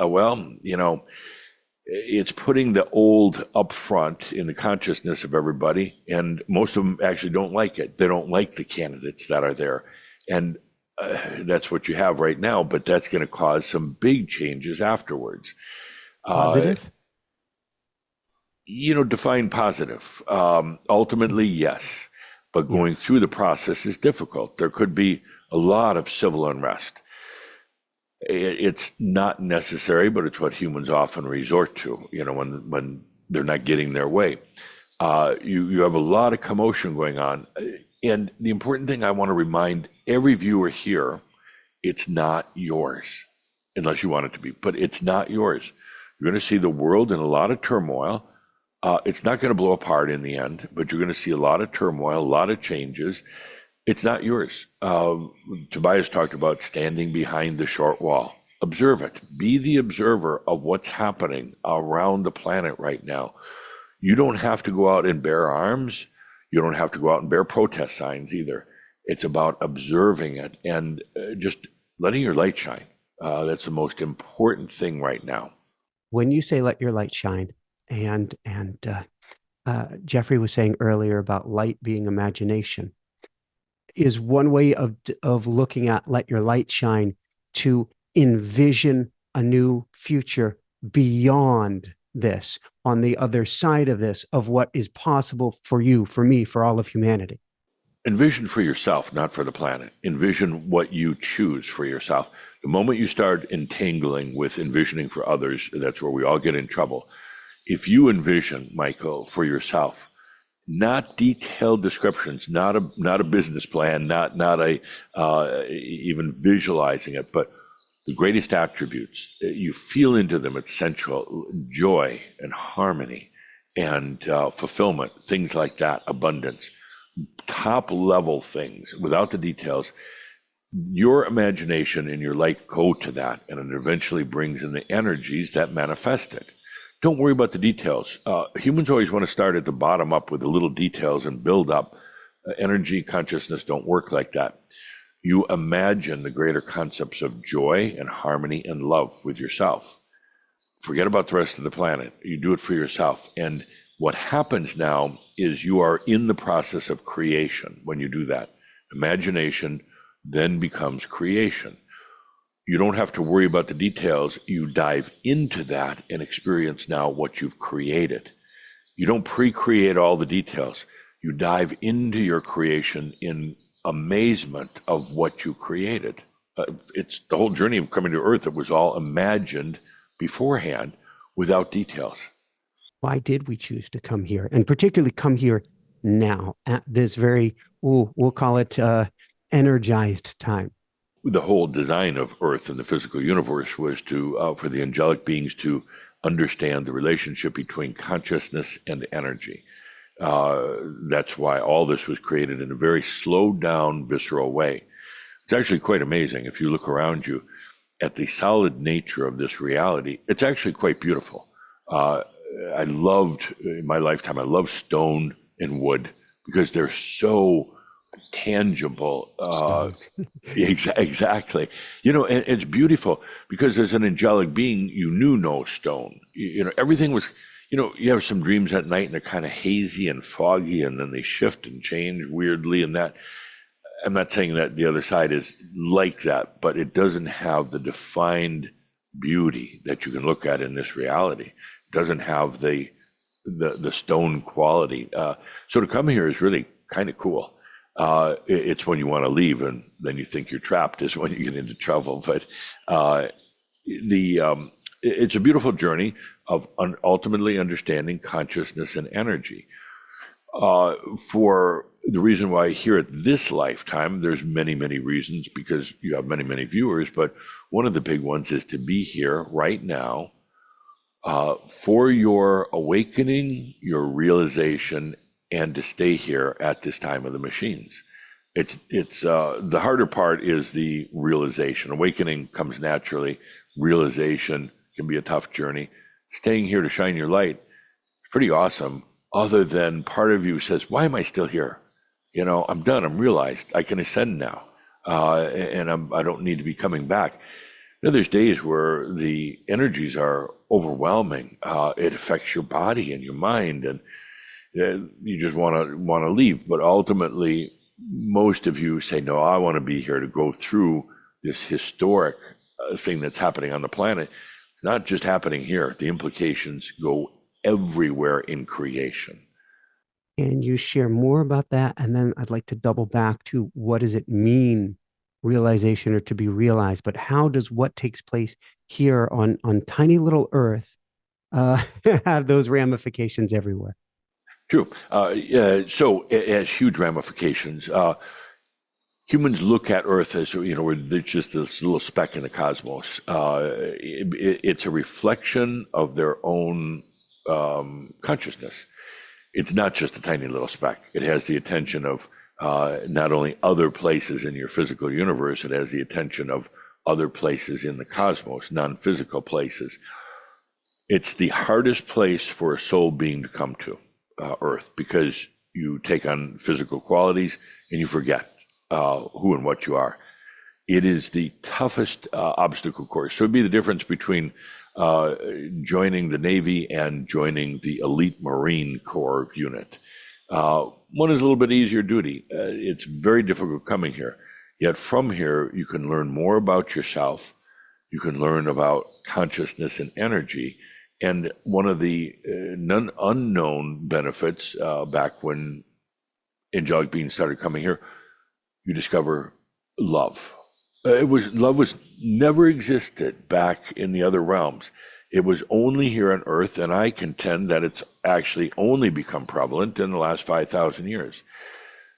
it's putting the old up front in the consciousness of everybody. And most of them actually don't like it. They don't like the candidates that are there. And that's what you have right now, but that's going to cause some big changes afterwards. Positive? Define positive. Ultimately, yes, but going through the process is difficult. There could be a lot of civil unrest. It's not necessary, but it's what humans often resort to, when they're not getting their way. You have a lot of commotion going on. And the important thing I want to remind every viewer here, it's not yours, unless you want it to be, but it's not yours. You're going to see the world in a lot of turmoil. It's not going to blow apart in the end, but you're going to see a lot of turmoil, a lot of changes. It's not yours. Tobias talked about standing behind the short wall. Observe it. Be the observer of what's happening around the planet right now. You don't have to go out and bear arms. You don't have to go out and bear protest signs either. It's about observing it and just letting your light shine. That's the most important thing right now. When you say let your light shine, and Geoffrey was saying earlier about light being imagination, is one way of looking at let your light shine to envision a new future beyond this, on the other side of this, of what is possible for you, for me, for all of humanity. Envision for yourself, not for the planet. Envision what you choose for yourself. The moment you start entangling with envisioning for others, that's where we all get in trouble. If you envision, Michael, for yourself, not detailed descriptions, not a business plan, not even visualizing it, but the greatest attributes, you feel into them, it's sensual, joy and harmony and fulfillment, things like that, abundance, top level things without the details. Your imagination and your light go to that, and it eventually brings in the energies that manifest it. don't worry about the details. Humans always want to start at the bottom up with the little details and build up. Energy, consciousness don't work like that. You imagine the greater concepts of joy and harmony and love with yourself. Forget about the rest of the planet. You do it for yourself. And what happens now is you are in the process of creation when you do that. Imagination then becomes creation. You don't have to worry about the details. You dive into that and experience now what you've created. You don't pre-create all the details. You dive into your creation in amazement of what you created. It's the whole journey of coming to Earth. It was all imagined beforehand without details. Why did we choose to come here, and particularly come here now at this very, we'll call it energized time? The whole design of Earth and the physical universe was to for the angelic beings to understand the relationship between consciousness and energy. That's why all this was created in a very slowed down, visceral way. It's actually quite amazing. If you look around you at the solid nature of this reality, it's actually quite beautiful. I loved, in my lifetime, I love stone and wood because they're so tangible. Exactly. You know, and it's beautiful because as an angelic being, you knew no stone. You know, everything was, you know, you have some dreams at night and they're kind of hazy and foggy, and then they shift and change weirdly. And that, I'm not saying that the other side is like that, but it doesn't have the defined beauty that you can look at in this reality. It doesn't have the stone quality. So to come here is really kind of cool. It's when you want to leave and then you think you're trapped is when you get into trouble. But it's a beautiful journey of ultimately understanding consciousness and energy. For the reason why here at this lifetime, there's many, many reasons because you have many, many viewers, but one of the big ones is to be here right now for your awakening, your realization, and to stay here at this time of the machines. It's the harder part is the realization. Awakening comes naturally. Realization can be a tough journey. Staying here to shine your light is pretty awesome. Other than part of you says, why am I still here? You know, I'm done. I'm realized I can ascend now. And I don't need to be coming back. You know, there's days where the energies are overwhelming. It affects your body and your mind, and you just want to leave. But ultimately, most of you say, no, I want to be here to go through this historic thing that's happening on the planet. It's not just happening here. The implications go everywhere in creation. Can you share more about that? And then I'd like to double back to what does it mean, realization or to be realized, but how does what takes place here on tiny little Earth have those ramifications everywhere? True. So it has huge ramifications. Humans look at Earth as, you know, we're just this little speck in the cosmos. It's a reflection of their own consciousness. It's not just a tiny little speck. It has the attention of not only other places in your physical universe, it has the attention of other places in the cosmos, non-physical places. It's the hardest place for a soul being to come to, Earth, because you take on physical qualities and you forget who and what you are. It is the toughest obstacle course. So it'd be the difference between joining the Navy and joining the elite Marine Corps unit. One is a little bit easier duty. It's very difficult coming here. Yet from here, you can learn more about yourself. You can learn about consciousness and energy. And one of the unknown benefits back when angelic beings started coming here, you discover love. Love was never existed back in the other realms. It was only here on Earth, and I contend that it's actually only become prevalent in the last 5,000 years.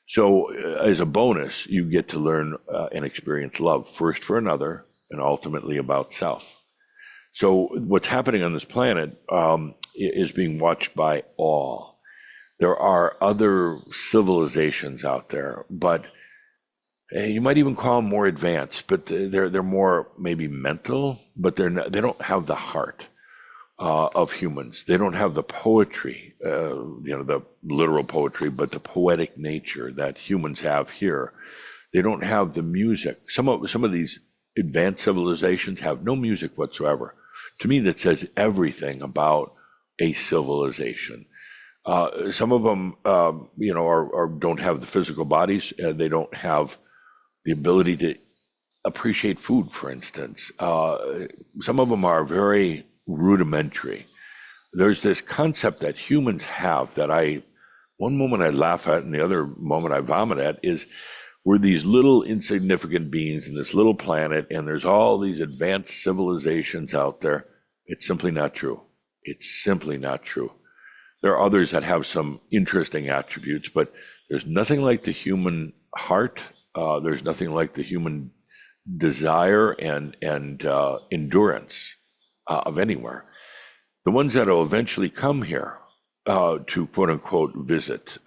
So as a bonus, you get to learn and experience love, first for another, and ultimately about self. So what's happening on this planet is being watched by all. There are other civilizations out there, but you might even call them more advanced, but they're more maybe mental, but they don't have the heart. of humans. They don't have the poetry, the literal poetry, but the poetic nature that humans have here. They don't have the music. Some of these advanced civilizations have no music whatsoever. To me, that says everything about a civilization. Some of them, don't have the physical bodies. They don't have the ability to appreciate food, for instance. Some of them are very rudimentary. There's this concept that humans have that one moment I laugh at and the other moment I vomit at is we're these little insignificant beings in this little planet, and there's all these advanced civilizations out there. It's simply not true. It's simply not true. There are others that have some interesting attributes, but there's nothing like the human heart. There's nothing like the human desire and endurance of anywhere. The ones that will eventually come here to quote unquote visit,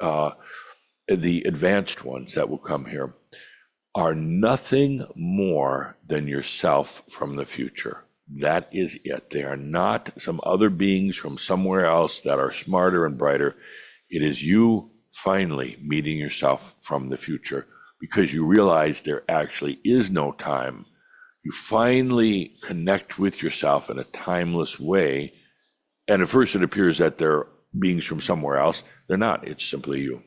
the advanced ones that will come here, are nothing more than yourself from the future. That is it. They are not some other beings from somewhere else that are smarter and brighter. It is you finally meeting yourself from the future, because you realize there actually is no time. You finally connect with yourself in a timeless way. And at first it appears that they're beings from somewhere else. They're not. It's simply you.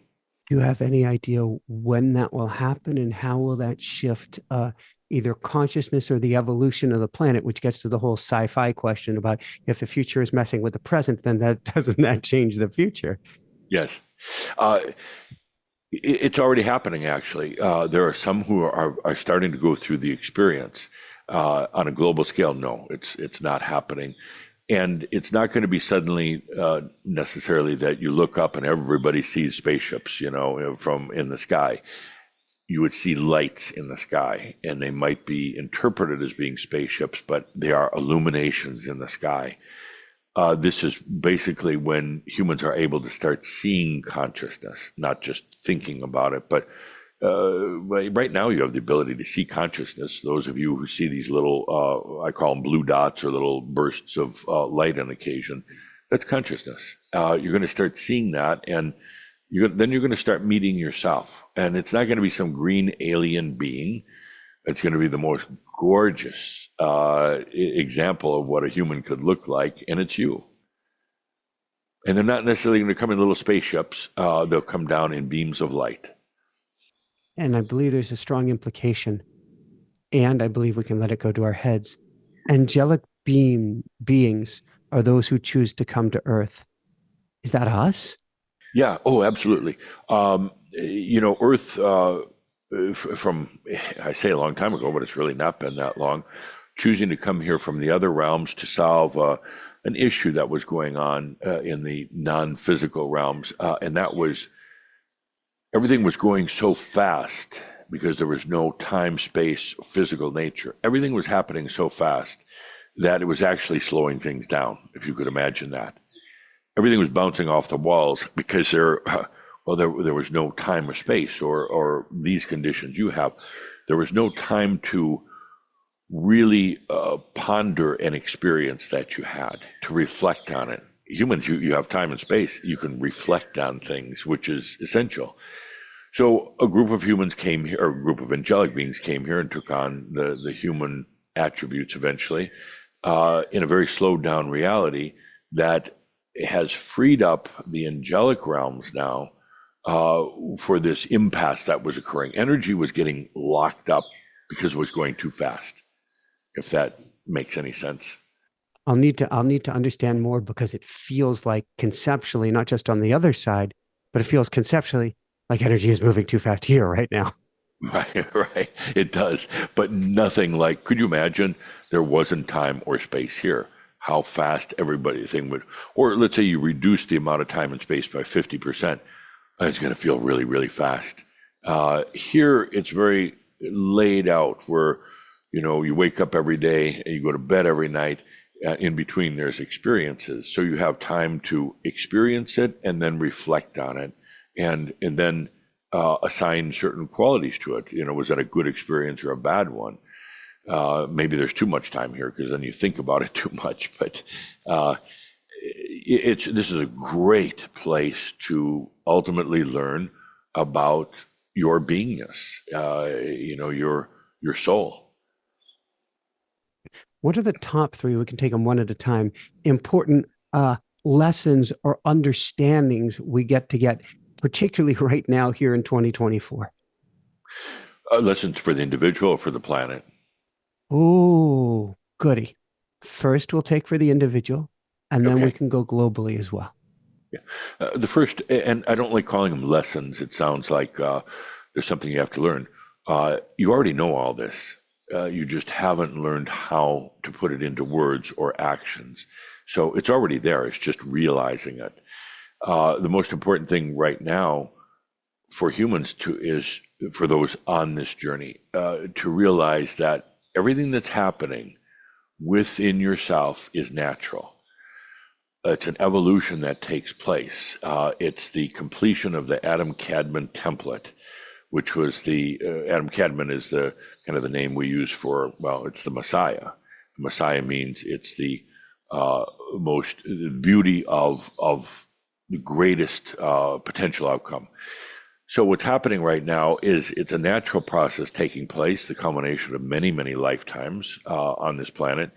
Do you have any idea when that will happen, and how will that shift either consciousness or the evolution of the planet, which gets to the whole sci-fi question about if the future is messing with the present, then doesn't that change the future? Yes. It's already happening, actually. There are some who are starting to go through the experience. On a global scale, no, it's not happening. And it's not going to be suddenly necessarily that you look up and everybody sees spaceships, from in the sky. You would see lights in the sky, and they might be interpreted as being spaceships, but they are illuminations in the sky. This is basically when humans are able to start seeing consciousness, not just thinking about it. But right now you have the ability to see consciousness. Those of you who see these little, I call them blue dots or little bursts of light on occasion, that's consciousness. You're going to start seeing that, and then you're going to start meeting yourself. And it's not going to be some green alien being. It's going to be the most gorgeous example of what a human could look like, and it's you. And they're not necessarily going to come in little spaceships. They'll come down in beams of light. And I believe there's a strong implication, and I believe we can let it go to our heads. Angelic beings are those who choose to come to Earth. Is that us? Yeah. Oh, absolutely. Earth, from, I say a long time ago, but it's really not been that long, choosing to come here from the other realms to solve an issue that was going on in the non-physical realms. And that was, everything was going so fast because there was no time, space, physical nature. Everything was happening so fast that it was actually slowing things down, if you could imagine that. Everything was bouncing off the walls because there was no time or space or these conditions you have. There was no time to really ponder an experience that you had, to reflect on it. Humans, you have time and space. You can reflect on things, which is essential. So a group of humans came here, or a group of angelic beings came here and took on the human attributes eventually in a very slowed down reality that has freed up the angelic realms now for this impasse that was occurring. Energy was getting locked up because it was going too fast, if that makes any sense. I'll need to understand more, because it feels like conceptually, not just on the other side, but it feels conceptually like energy is moving too fast here right now. Right. It does. But nothing like, could you imagine there wasn't time or space here? How fast everything would, or let's say you reduce the amount of time and space by 50%, it's going to feel really, really fast. Here, it's very laid out where, you wake up every day and you go to bed every night. In between, there's experiences. So you have time to experience it and then reflect on it and then assign certain qualities to it. Was that a good experience or a bad one? Maybe there's too much time here because then you think about it too much. But this is a great place to ultimately learn about your beingness, your soul. What are the top three? We can take them one at a time. Important lessons or understandings we get, particularly right now here in 2024. Lessons for the individual or for the planet? Oh, goody. First, we'll take for the individual, and then we can go globally as well. Yeah. The first, and I don't like calling them lessons. It sounds like there's something you have to learn. You already know all this. You just haven't learned how to put it into words or actions. So it's already there. It's just realizing it. The most important thing right now for humans is for those on this journey to realize that everything that's happening within yourself is natural. It's an evolution that takes place. It's the completion of the Adam-Kadmon template, which was Adam-Kadmon is the kind of the name we use for, it's the Messiah. Messiah means it's the beauty of the greatest potential outcome. So what's happening right now is it's a natural process taking place, the culmination of many, many lifetimes on this planet.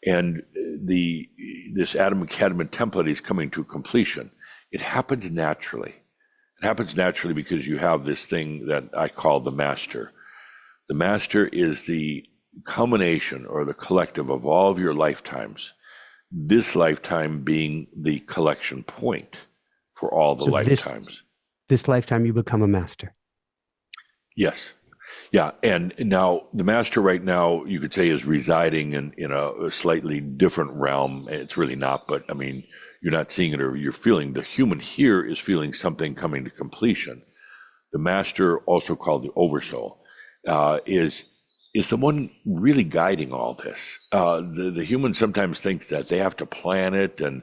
And this Adam-Kadmon template is coming to completion. It happens naturally. It happens naturally because you have this thing that I call the Master. The Master is the culmination or the collective of all of your lifetimes, this lifetime being the collection point for all the lifetimes. This lifetime you become a master. Yes. Yeah. And now the Master right now, you could say, is residing in a slightly different realm. It's really not, but I mean, you're not seeing it or you're feeling. The human here is feeling something coming to completion. The Master, also called the Oversoul, is the one really guiding all this. The human sometimes thinks that they have to plan it and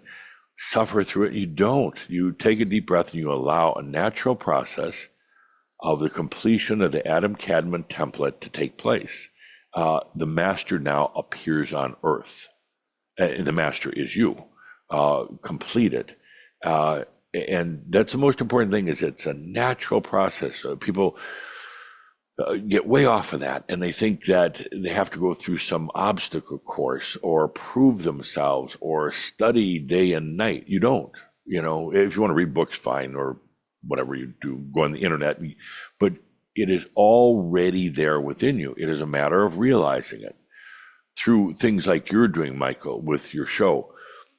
suffer through it. You don't. You take a deep breath and you allow a natural process of the completion of the Adam-Kadmon template to take place. The Master now appears on Earth. The Master is you, completed. And that's the most important thing, is it's a natural process. People get way off of that, and they think that they have to go through some obstacle course or prove themselves or study day and night. You don't. If you want to read books, fine, or whatever you do, go on the internet. But it is already there within you. It is a matter of realizing it through things like you're doing, Michael, with your show.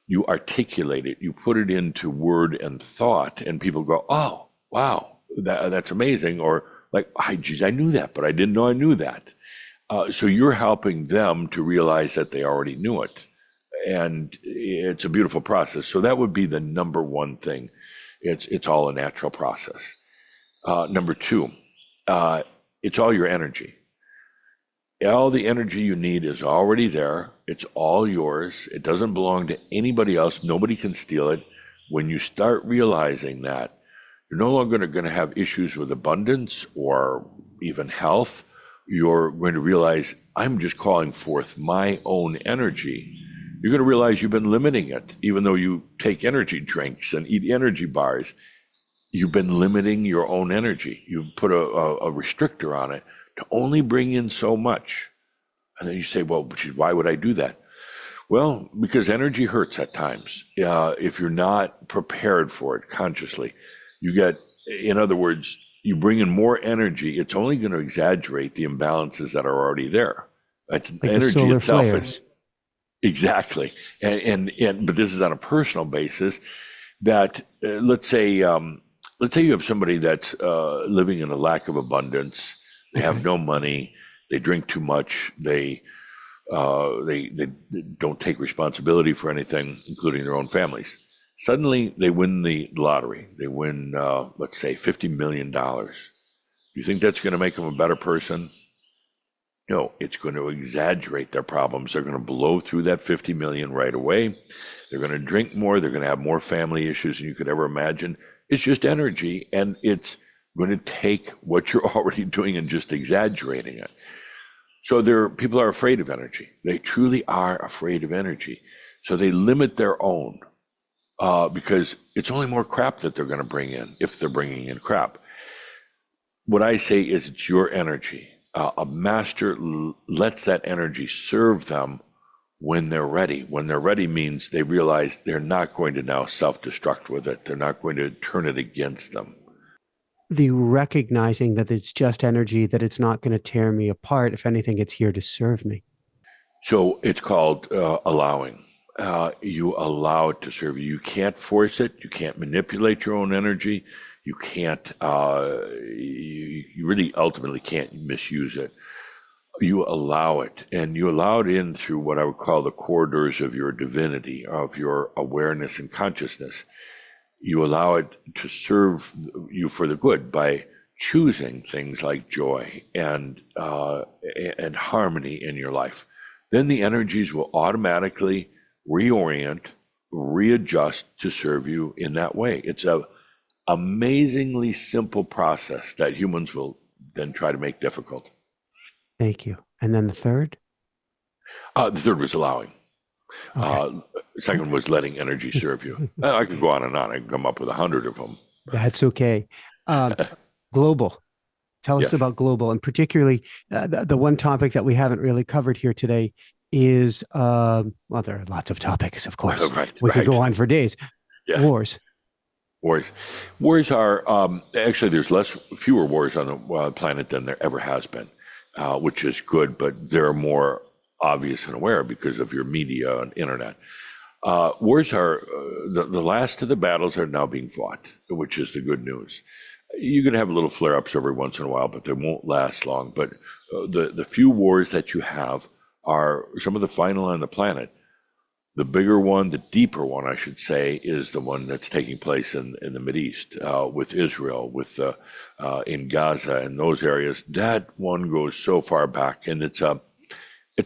You articulate it, you put it into word and thought, and people go, "Oh, wow, that's amazing," or like, geez, I knew that, but I didn't know I knew that. So you're helping them to realize that they already knew it. And it's a beautiful process. So that would be the number one thing. It's all a natural process. Number two, it's all your energy. All the energy you need is already there. It's all yours. It doesn't belong to anybody else. Nobody can steal it. When you start realizing that, you're no longer going to have issues with abundance or even health. You're going to realize, I'm just calling forth my own energy. You're going to realize you've been limiting it. Even though you take energy drinks and eat energy bars, you've been limiting your own energy. You put a restrictor on it to only bring in so much. And then you say, well, why would I do that? Well, because energy hurts at times. If you're not prepared for it consciously. You get, in other words, you bring in more energy, it's only going to exaggerate the imbalances that are already there. It's like energy itself. Exactly. But this is on a personal basis that, let's say you have somebody that's living in a lack of abundance. They have no money. They drink too much. They don't take responsibility for anything, including their own families. Suddenly, they win the lottery. They win, let's say, $50 million. You think that's going to make them a better person? No, it's going to exaggerate their problems. They're going to blow through that 50 million right away. They're going to drink more. They're going to have more family issues than you could ever imagine. It's just energy, and it's going to take what you're already doing and just exaggerating it. So people are afraid of energy. They truly are afraid of energy. So they limit their own because it's only more crap that they're going to bring in if they're bringing in crap. What I say is it's your energy. A master lets that energy serve them when they're ready. When they're ready means they realize they're not going to now self-destruct with it. They're not going to turn it against them. The recognizing that it's just energy, that it's not going to tear me apart. If anything, it's here to serve me. So it's called allowing. You allow it to serve you. You can't force it. You can't manipulate your own energy. You can't, you really ultimately can't misuse it. You allow it, and you allow it in through what I would call the corridors of your divinity, of your awareness and consciousness. You allow it to serve you for the good by choosing things like joy and harmony in your life. Then the energies will automatically reorient, readjust to serve you in that way. It's a amazingly simple process that humans will then try to make difficult. Thank you. And then the third? The third was allowing. Okay. Second was letting energy serve you. I could go on and on. I can come up with 100 of them. That's okay. Global. Tell us Yes. about global, and particularly the one topic that we haven't really covered here today is, well, there are lots of topics, of course. We could go on for days. Yeah. Wars. Wars are, actually, there's fewer wars on the planet than there ever has been, which is good, but they're more obvious and aware because of your media and internet. Wars are, the last of the battles are now being fought, which is the good news. You're going to have little flare-ups every once in a while, but they won't last long. But the few wars that you have are some of the final on the planet. The bigger one, the deeper one, I should say, is the one that's taking place in the Mideast, with Israel, in Gaza and those areas. That one goes so far back, and it's a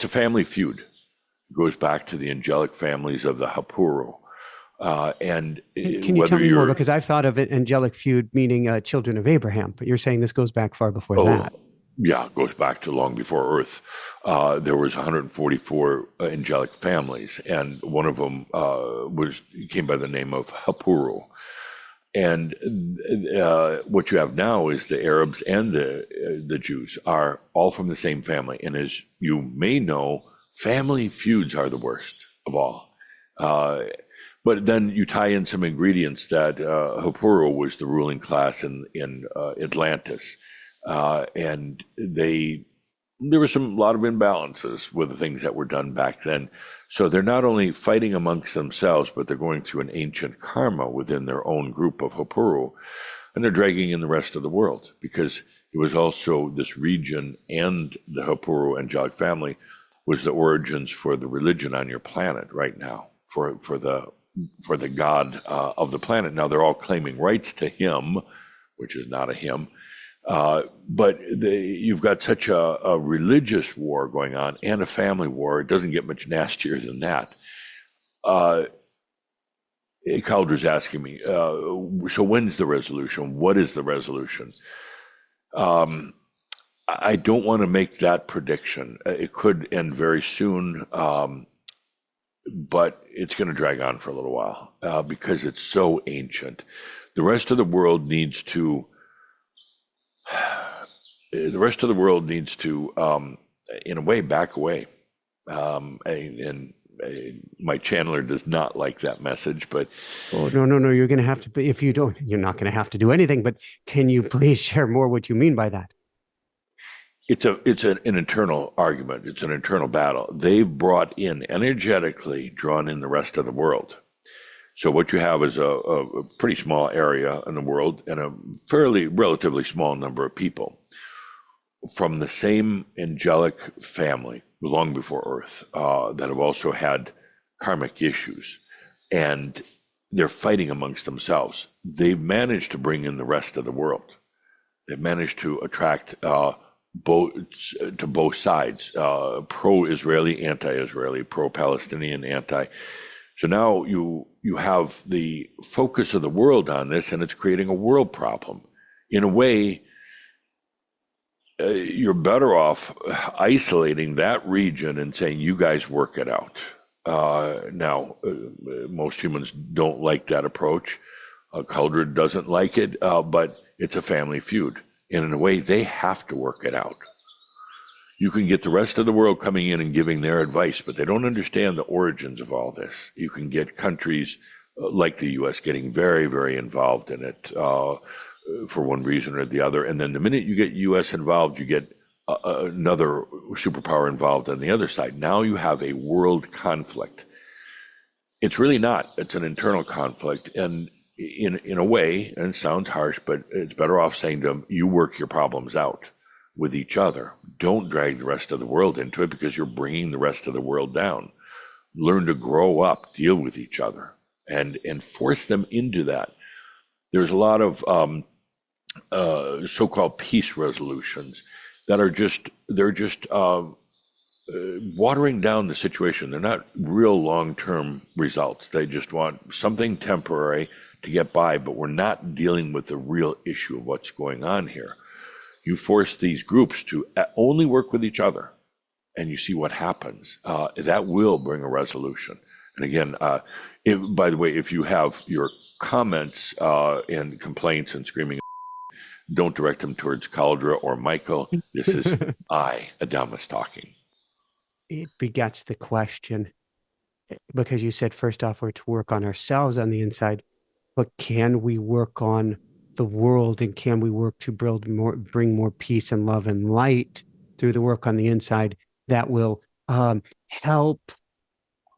family feud. It goes back to the angelic families of the Hapuru. And can you tell me more? Because I've thought of it, angelic feud, meaning children of Abraham, but you're saying this goes back far before that. Yeah, it goes back to long before Earth. There was 144 angelic families, and one of them came by the name of Hapuru. And what you have now is the Arabs and the Jews are all from the same family. And as you may know, family feuds are the worst of all. But then you tie in some ingredients that Hapuru was the ruling class in Atlantis. And there was a lot of imbalances with the things that were done back then. So they're not only fighting amongst themselves, but they're going through an ancient karma within their own group of Hapuru, and they're dragging in the rest of the world, because it was also this region and the Hapuru angelic family was the origins for the religion on your planet right now, for the god of the planet. Now they're all claiming rights to him, which is not a him. But you've got such a religious war going on and a family war. It doesn't get much nastier than that. Calder's asking me, so when's the resolution? What is the resolution? I don't want to make that prediction. It could end very soon, but it's going to drag on for a little while because it's so ancient. The rest of the world needs to in a way, back away. And my channeler does not like that message, but no, you're going to have to. If you don't, you're not going to have to do anything. But can you please share more what you mean by that? It's an internal argument. It's an internal battle. They've brought in, energetically drawn in the rest of the world. So what you have is a pretty small area in the world and a relatively small number of people from the same angelic family long before Earth that have also had karmic issues, and they're fighting amongst themselves. They've managed to bring in the rest of the world. They've managed to attract both sides, pro-Israeli, anti-Israeli, pro-Palestinian, anti. So now you have the focus of the world on this, and it's creating a world problem. In a way, you're better off isolating that region and saying, you guys work it out. Now, most humans don't like that approach. Culdred doesn't like it, but it's a family feud. And in a way, they have to work it out. You can get the rest of the world coming in and giving their advice, but they don't understand the origins of all this. You can get countries like the US getting very, very involved in it for one reason or the other. And then the minute you get US involved, you get another superpower involved on the other side. Now you have a world conflict. It's really not. It's an internal conflict. And in a way, and it sounds harsh, but it's better off saying to them, you work your problems out with each other. Don't drag the rest of the world into it, because you're bringing the rest of the world down. Learn to grow up, deal with each other, and force them into that. There's a lot of so-called peace resolutions that are just watering down the situation. They're not real long-term results. They just want something temporary to get by, but we're not dealing with the real issue of what's going on here. You force these groups to only work with each other, and you see what happens. That will bring a resolution. And again, by the way, if you have your comments and complaints and screaming, don't direct them towards Caldra or Michael. This is Adamus, talking. It begets the question, because you said first off, we're to work on ourselves on the inside, but can we work on the world, and can we work to bring more peace and love and light through the work on the inside that will help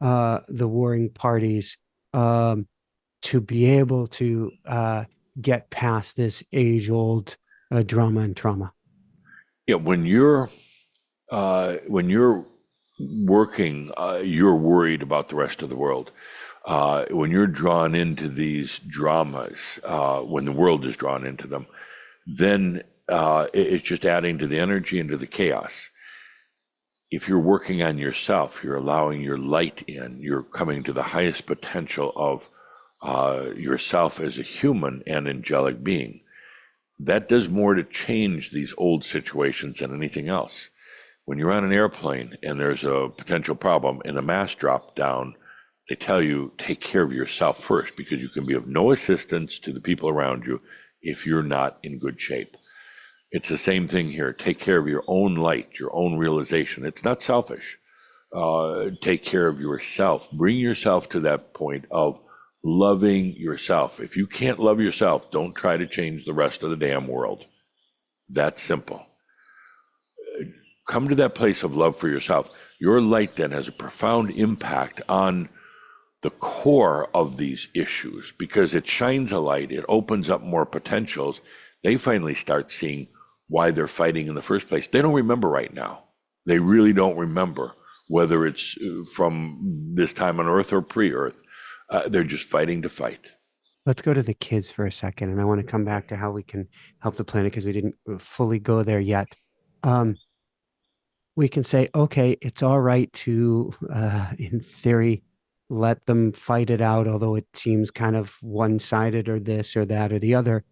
the warring parties to be able to get past this age-old drama and trauma? Yeah, when you're working, you're worried about the rest of the world. When you're drawn into these dramas, when the world is drawn into them, then it's just adding to the energy and to the chaos. If you're working on yourself, you're allowing your light in, you're coming to the highest potential of yourself as a human and angelic being. That does more to change these old situations than anything else. When you're on an airplane and there's a potential problem and a mast drop down, they tell you, take care of yourself first, because you can be of no assistance to the people around you if you're not in good shape. It's the same thing here. Take care of your own light, your own realization. It's not selfish. Take care of yourself. Bring yourself to that point of loving yourself. If you can't love yourself, don't try to change the rest of the damn world. That's simple. Come to that place of love for yourself. Your light then has a profound impact on the core of these issues, because it shines a light, it opens up more potentials. They finally start seeing why they're fighting in the first place. They don't remember right now. They really don't remember, whether it's from this time on Earth or pre-Earth. They're just fighting to fight. Let's go to the kids for a second, and I want to come back to how we can help the planet, because we didn't fully go there yet. We can say, okay, it's all right to, in theory, let them fight it out, although it seems kind of one-sided or this or that or the other.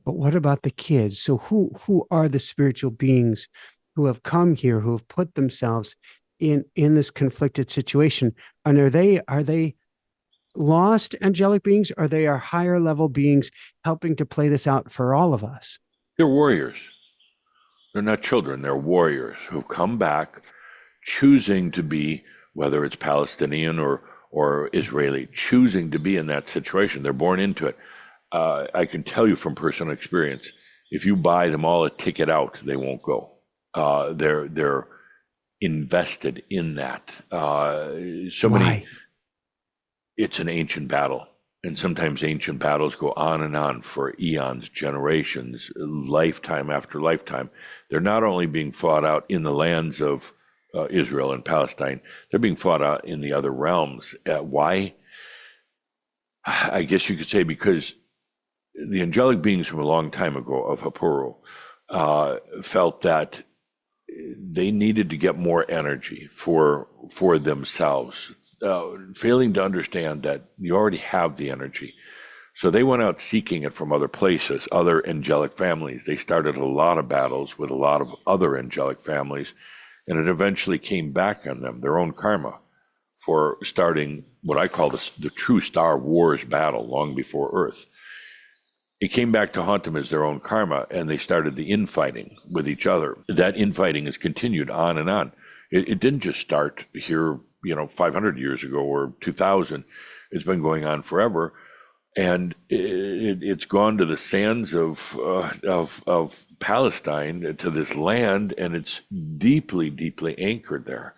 But what about the kids? So who are the spiritual beings who have come here, who have put themselves in this conflicted situation? And are they lost angelic beings? Or are they our higher level beings helping to play this out for all of us? They're warriors. They're not children. They're warriors who've come back, choosing to be, whether it's Palestinian or Israeli, choosing to be in that situation. They're born into it. I can tell you from personal experience, if you buy them all a ticket out, they won't go. They're invested in that. Why? It's an ancient battle. And sometimes ancient battles go on and on for eons, generations, lifetime after lifetime. They're not only being fought out in the lands of Israel and Palestine, they're being fought out in the other realms. Why? I guess you could say because the angelic beings from a long time ago of Happuru felt that they needed to get more energy for themselves, failing to understand that you already have the energy. So they went out seeking it from other places, other angelic families. They started a lot of battles with a lot of other angelic families, and it eventually came back on them, their own karma, for starting what I call the true Star Wars battle long before Earth. It came back to haunt them as their own karma, and they started the infighting with each other. That infighting has continued on and on. It didn't just start here, 500 years ago or 2000. It's been going on forever. And it's gone to the sands of Palestine, to this land, and it's deeply, deeply anchored there.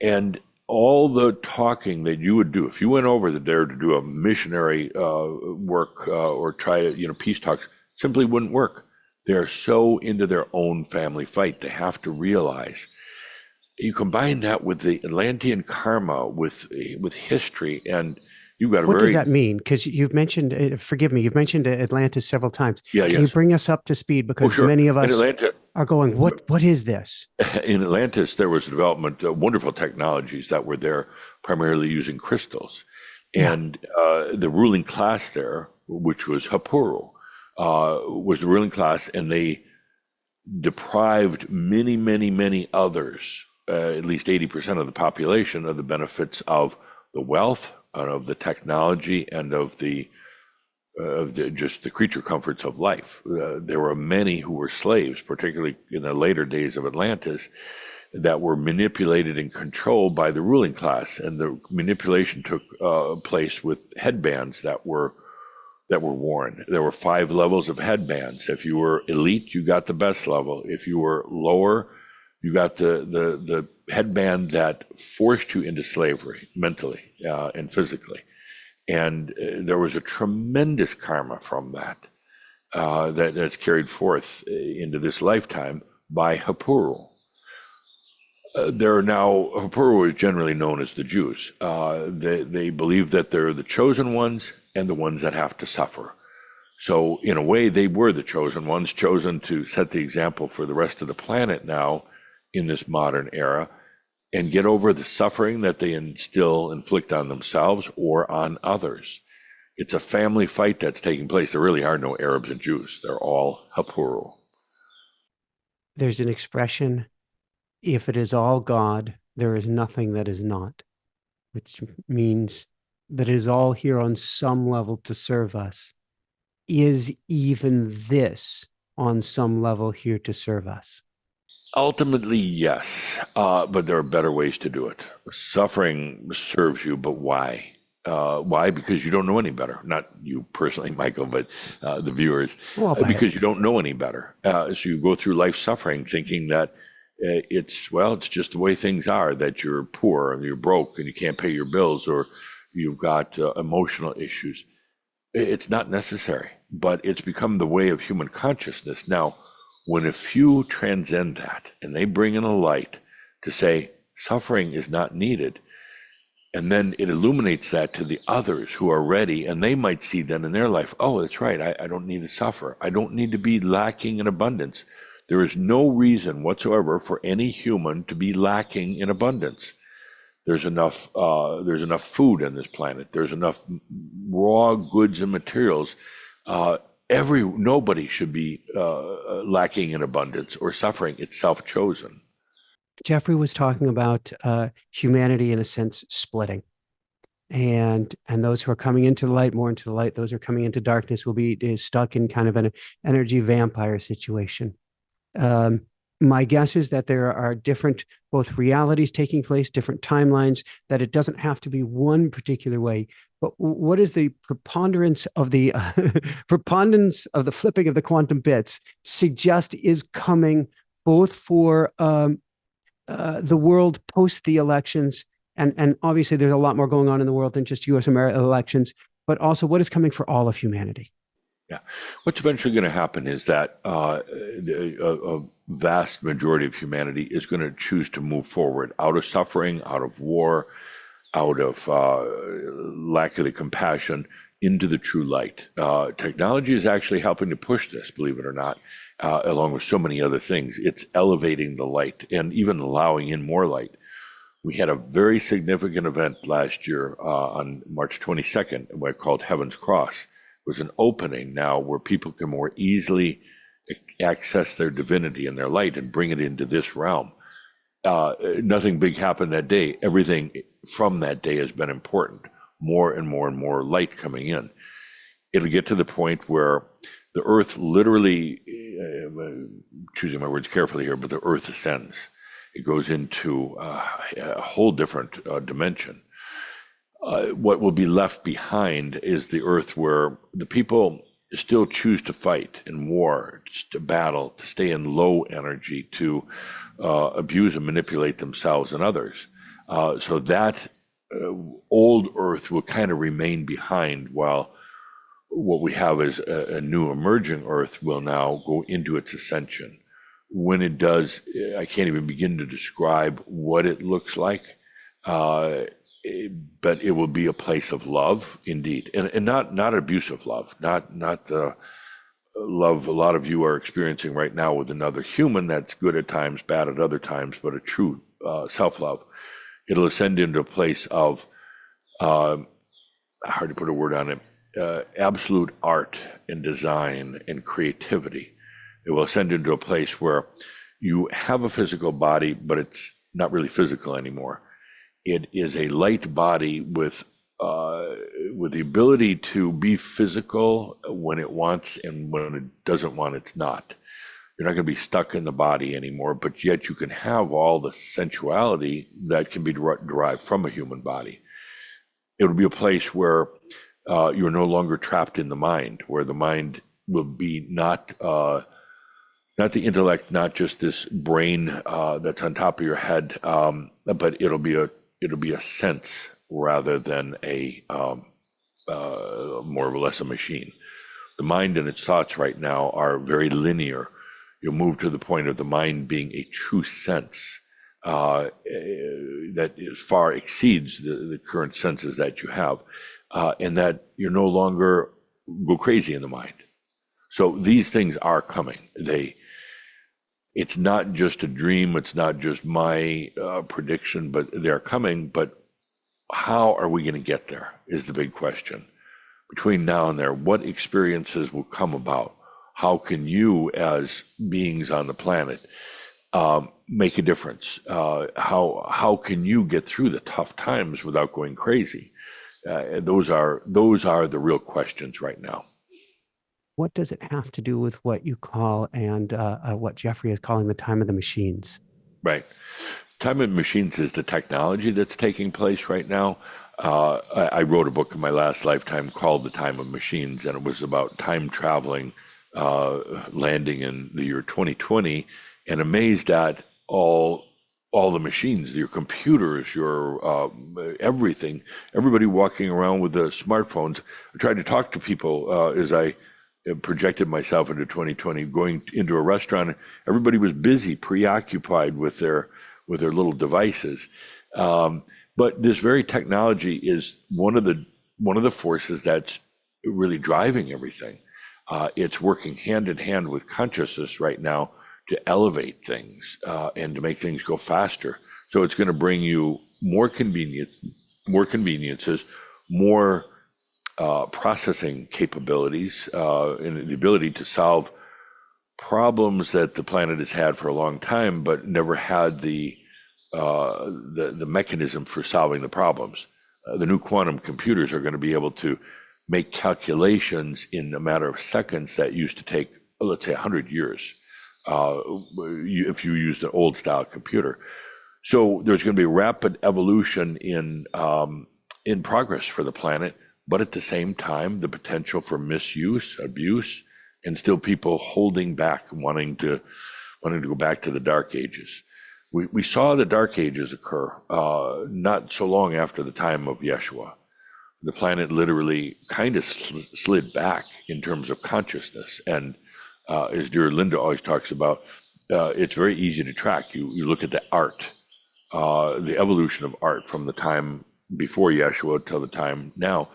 And all the talking that you would do, if you went over there to do a missionary work or try, peace talks, simply wouldn't work. They're so into their own family fight. They have to realize. You combine that with the Atlantean karma, with history, and you've got a What does that mean? Because you've mentioned, forgive me, you've mentioned Atlantis several times. Yeah, Can you bring us up to speed? Because sure. many of us are going, what is this? In Atlantis, there was a development, wonderful technologies that were there, primarily using crystals. And the ruling class there, which was Hapuru, was the ruling class, and they deprived many, many, many others, at least 80% of the population, of the benefits of the wealth, of the technology, and of just the creature comforts of life. There were many who were slaves, particularly in the later days of Atlantis, that were manipulated and controlled by the ruling class. And the manipulation took place with headbands that were worn. There were 5 levels of headbands. If you were elite, you got the best level. If you were lower, you got the headband that forced you into slavery mentally and physically. And there was a tremendous karma from that that's carried forth into this lifetime by Hapuru. Hapuru is generally known as the Jews. They believe that they're the chosen ones and the ones that have to suffer. So in a way, they were the chosen ones, chosen to set the example for the rest of the planet now in this modern era, and get over the suffering that they inflict on themselves or on others. It's a family fight that's taking place. There really are no Arabs and Jews. They're all Hapuru. There's an expression, if it is all God, there is nothing that is not, which means that it is all here on some level to serve us. Is even this on some level here to serve us? Ultimately, yes, but there are better ways to do it. Suffering serves you, but why? Why? Because you don't know any better. Not you personally, Michael, but the viewers. Because you don't know any better. So you go through life suffering thinking that it's just the way things are, that you're poor and you're broke and you can't pay your bills, or you've got emotional issues. It's not necessary, but it's become the way of human consciousness. Now, when a few transcend that and they bring in a light to say suffering is not needed, and then it illuminates that to the others who are ready, and they might see then in their life, oh, that's right, I don't need to suffer. I don't need to be lacking in abundance. There is no reason whatsoever for any human to be lacking in abundance. There's enough food on this planet. There's enough raw goods and materials. Nobody should be lacking in abundance or suffering. It's self-chosen. Geoffrey was talking about humanity, in a sense, splitting, and those who are coming into the light, more into the light. Those who are coming into darkness will be stuck in kind of an energy vampire situation. My guess is that there are different both realities taking place, different timelines, that it doesn't have to be one particular way. But what is the preponderance of the flipping of the quantum bits suggest is coming both for the world post the elections, and obviously there's a lot more going on in the world than just U.S. American elections, but also what is coming for all of humanity? Yeah. What's eventually going to happen is that a vast majority of humanity is going to choose to move forward out of suffering, out of war, out of lack of the compassion, into the true light. Technology is actually helping to push this, believe it or not, along with so many other things. It's elevating the light and even allowing in more light. We had a very significant event last year on March 22nd, what I called Heaven's Cross. It was an opening now where people can more easily access their divinity and their light and bring it into this realm. Nothing big happened that day. Everything from that day has been important. More and more and more light coming in. It'll get to the point where the earth literally, choosing my words carefully here, but the earth ascends. It goes into a whole different dimension. What will be left behind is the earth where the people still choose to fight in war, to battle, to stay in low energy, to abuse and manipulate themselves and others. So that old earth will kind of remain behind, while what we have is a new emerging earth will now go into its ascension. When it does, I can't even begin to describe what it looks like, but it will be a place of love, indeed, and not abusive love, not the love a lot of you are experiencing right now with another human that's good at times, bad at other times, but a true self-love. It'll ascend into a place of, hard to put a word on it, absolute art and design and creativity. It will ascend into a place where you have a physical body, but it's not really physical anymore. It is a light body with the ability to be physical when it wants, and when it doesn't want, it's not. You're not going to be stuck in the body anymore, but yet you can have all the sensuality that can be derived from a human body. It will be a place where you're no longer trapped in the mind, where the mind will be not the intellect, not just this brain that's on top of your head, but it'll be a sense rather than a more or less a machine. The mind and its thoughts right now are very linear. You'll move to the point of the mind being a true sense that far exceeds the current senses that you have, and that you're no longer go crazy in the mind. So these things are coming. It's not just a dream. It's not just my prediction, but they're coming. But how are we going to get there is the big question. Between now and there, what experiences will come about? How can you, as beings on the planet, make a difference? How can you get through the tough times without going crazy? Those are the real questions right now. What does it have to do with what you call and what Geoffrey is calling the time of the machines? Right. Time of machines is the technology that's taking place right now. I wrote a book in my last lifetime called The Time of Machines, and it was about time traveling, landing in the year 2020, and amazed at all the machines, your computers, your everything, everybody walking around with the smartphones. I tried to talk to people as I projected myself into 2020, going into a restaurant. Everybody was busy, preoccupied with their little devices. But this very technology is one of the forces that's really driving everything. It's working hand in hand with consciousness right now to elevate things and to make things go faster. So it's going to bring you more conveniences, more processing capabilities, and the ability to solve problems that the planet has had for a long time, but never had the mechanism for solving the problems. The new quantum computers are going to be able to make calculations in a matter of seconds that used to take, let's say, 100 years if you used an old style computer. So there's going to be rapid evolution in progress for the planet, but at the same time, the potential for misuse, abuse, and still people holding back, wanting to go back to the Dark Ages. We saw the Dark Ages occur not so long after the time of Yeshua. The planet literally kind of slid back in terms of consciousness. And as dear Linda always talks about, it's very easy to track. You look at the art, the evolution of art from the time before Yeshua till the time now.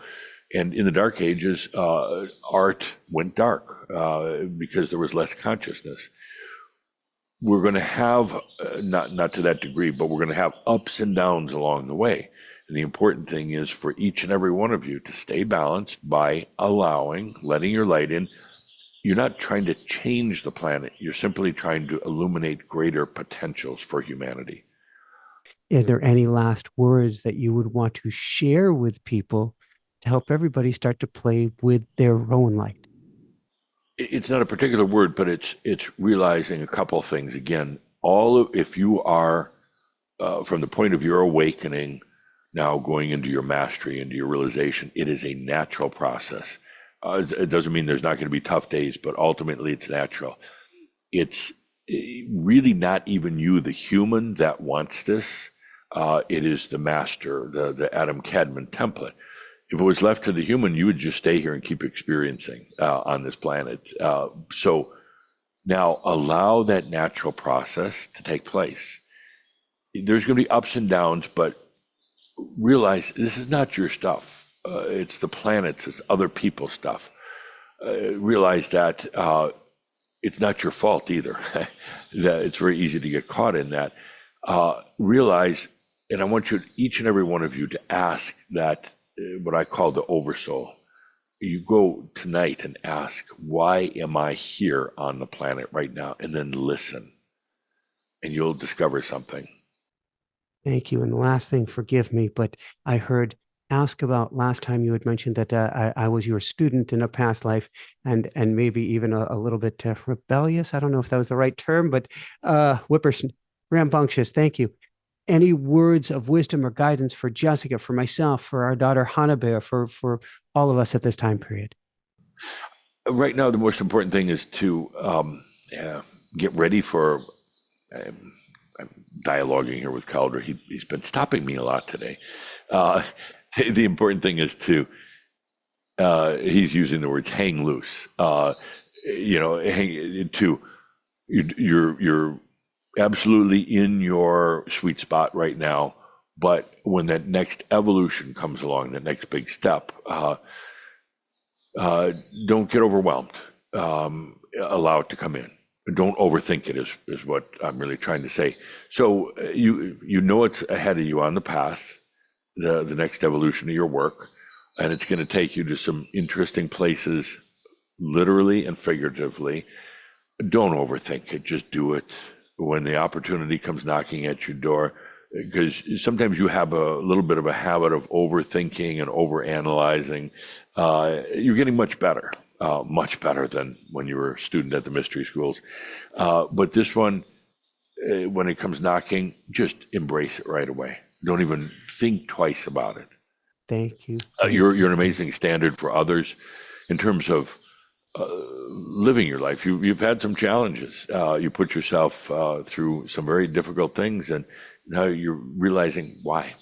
And in the Dark Ages, art went dark because there was less consciousness. we're going to have, not to that degree, but we're going to have ups and downs along the way. And the important thing is for each and every one of you to stay balanced by letting your light in. You're not trying to change the planet. You're simply trying to illuminate greater potentials for humanity. Are there any last words that you would want to share with people to help everybody start to play with their own light? It's not a particular word, but it's realizing a couple of things. Again, if you are from the point of your awakening, now going into your mastery, into your realization, it is a natural process. It doesn't mean there's not going to be tough days, but ultimately it's natural. It's really not even you, the human, that wants this. It is the master, the Adam Cadman template. If it was left to the human, you would just stay here and keep experiencing on this planet. So now allow that natural process to take place. There's going to be ups and downs, but realize this is not your stuff. It's the planet's, it's other people's stuff. Realize that it's not your fault either. That it's very easy to get caught in that. Realize, and I want each and every one of you to ask that, what I call the oversoul. You go tonight and ask, why am I here on the planet right now? And then listen, and you'll discover something. Thank you. And the last thing, forgive me, but I heard ask about last time you had mentioned that I was your student in a past life, and maybe even a little bit rebellious. I don't know if that was the right term, but rambunctious. Thank you. Any words of wisdom or guidance for Jessica, for myself, for our daughter Hanabe, for all of us at this time period? Right now, the most important thing is to get ready for. I'm dialoguing here with Calder. He's been stopping me a lot today. The important thing is to. He's using the words "hang loose." You're absolutely in your sweet spot right now, but when that next evolution comes along, the next big step, don't get overwhelmed. Allow it to come in. Don't overthink it is what I'm really trying to say. So you know it's ahead of you on the path, the next evolution of your work, and it's going to take you to some interesting places, literally and figuratively. Don't overthink it. Just do it. When the opportunity comes knocking at your door, because sometimes you have a little bit of a habit of overthinking and overanalyzing. You're getting much better than when you were a student at the mystery schools. But this one, when it comes knocking, just embrace it right away. Don't even think twice about it. Thank you. You're an amazing standard for others in terms of living your life. You've had some challenges. You put yourself through some very difficult things, and now you're realizing why.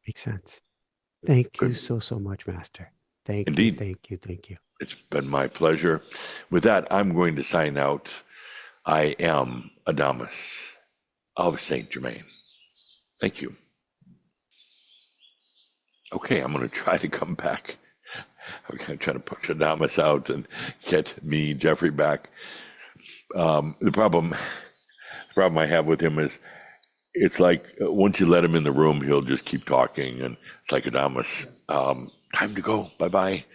Makes sense. Thank you so much, Master. Indeed. Thank you. It's been my pleasure. With that, I'm going to sign out. I am Adamus of Saint Germain. Thank you. Okay, I'm going to try to come back. I'm going to try to push Adamus out and get me, Geoffrey, back. The problem I have with him is it's like once you let him in the room, he'll just keep talking. And it's like, Adamus, time to go. Bye-bye.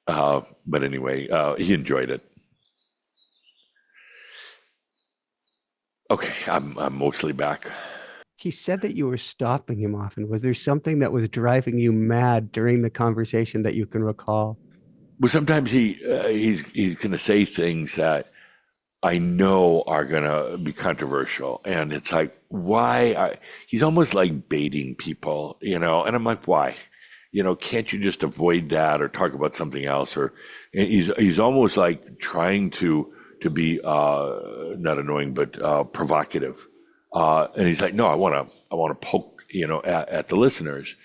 But anyway, he enjoyed it. Okay, I'm mostly back. He said that you were stopping him often. Was there something that was driving you mad during the conversation that you can recall? Well, sometimes he's going to say things that I know are going to be controversial. And it's like, why? He's almost like baiting people, and I'm like, why? Can't you just avoid that or talk about something else? Or he's almost like trying to be not annoying, but provocative. And he's like, no, I want to poke, at the listeners.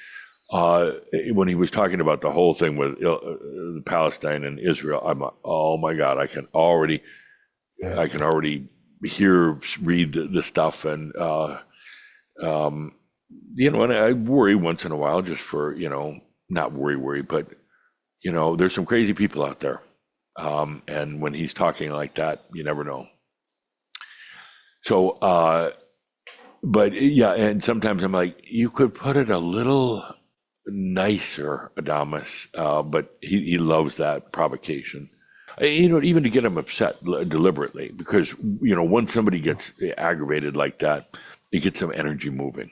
When he was talking about the whole thing with Palestine and Israel, I'm like, oh my God, I can already read the stuff, and and I worry once in a while just for not worry, but there's some crazy people out there, And when he's talking like that, you never know. So, but yeah, and sometimes I'm like, you could put it a little nicer, Adamus, but he loves that provocation. Even to get him upset deliberately, because, once somebody gets aggravated like that, it gets some energy moving,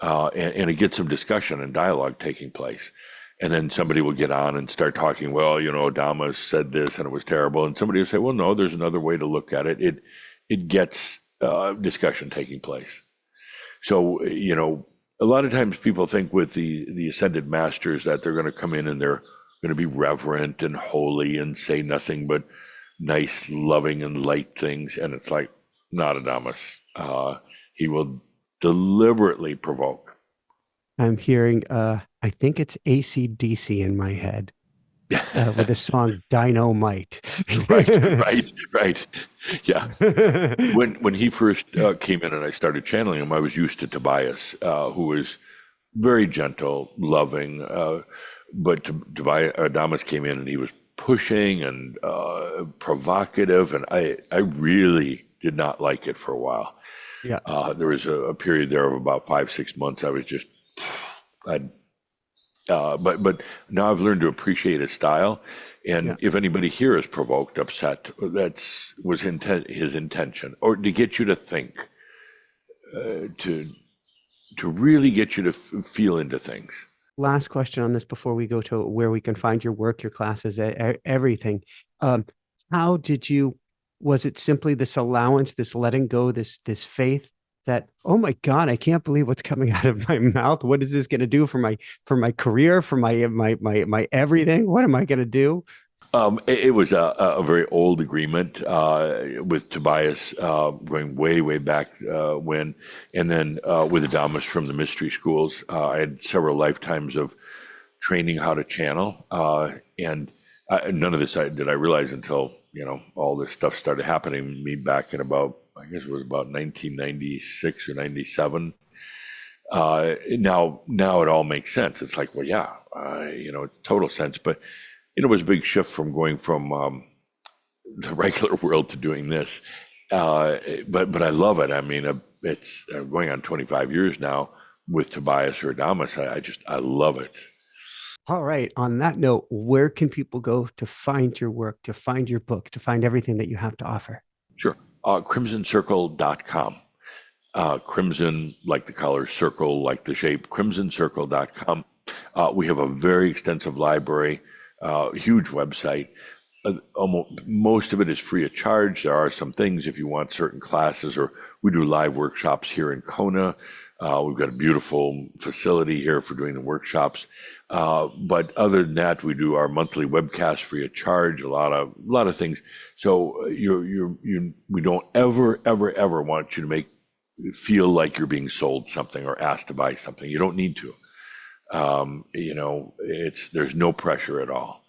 and it gets some discussion and dialogue taking place. And then somebody will get on and start talking, well, Adamus said this and it was terrible. And somebody will say, well, no, there's another way to look at it. It gets discussion taking place. So, a lot of times people think with the Ascended Masters that they're going to come in and they're going to be reverent and holy and say nothing but nice, loving, and light things. And it's like, not Adamus. He will deliberately provoke. I'm hearing, I think it's AC/DC in my head with the song Dynamite. Right. Yeah. When he first came in and I started channeling him, I was used to Tobias, who was very gentle, loving, but Adamus came in and he was pushing and provocative, and I really did not like it for a while. Yeah. There was a period there of about 5-6 months. I was just, but now I've learned to appreciate his style, and if anybody here is provoked, upset, was his intention, or to get you to think, to really get you to feel into things. Last question on this before we go to where we can find your work, your classes, everything. How did you? Was it simply this allowance, this letting go, this faith that, oh my God, I can't believe what's coming out of my mouth. What is this going to do for my career, for my everything? What am I going to do? It was a very old agreement with Tobias, going way back when, and then with Adamus from the mystery schools. I had several lifetimes of training how to channel, and none of this did I realize until all this stuff started happening to me back in about, I guess it was about 1996 or 97. Now it all makes sense. It's like, well, yeah, total sense, but. It was a big shift from going from the regular world to doing this, but I love it. I mean, it's going on 25 years now with Tobias or Adamus. I love it. All right. On that note, where can people go to find your work, to find your book, to find everything that you have to offer? Sure. Crimsoncircle.com. Crimson, like the color, circle, like the shape, crimsoncircle.com. We have a very extensive library. Huge website. Most of it is free of charge. There are some things if you want certain classes, or we do live workshops here in Kona. We've got a beautiful facility here for doing the workshops. But other than that, we do our monthly webcast free of charge. A lot of things. So we don't ever want you to feel like you're being sold something or asked to buy something. You don't need to. There's no pressure at all.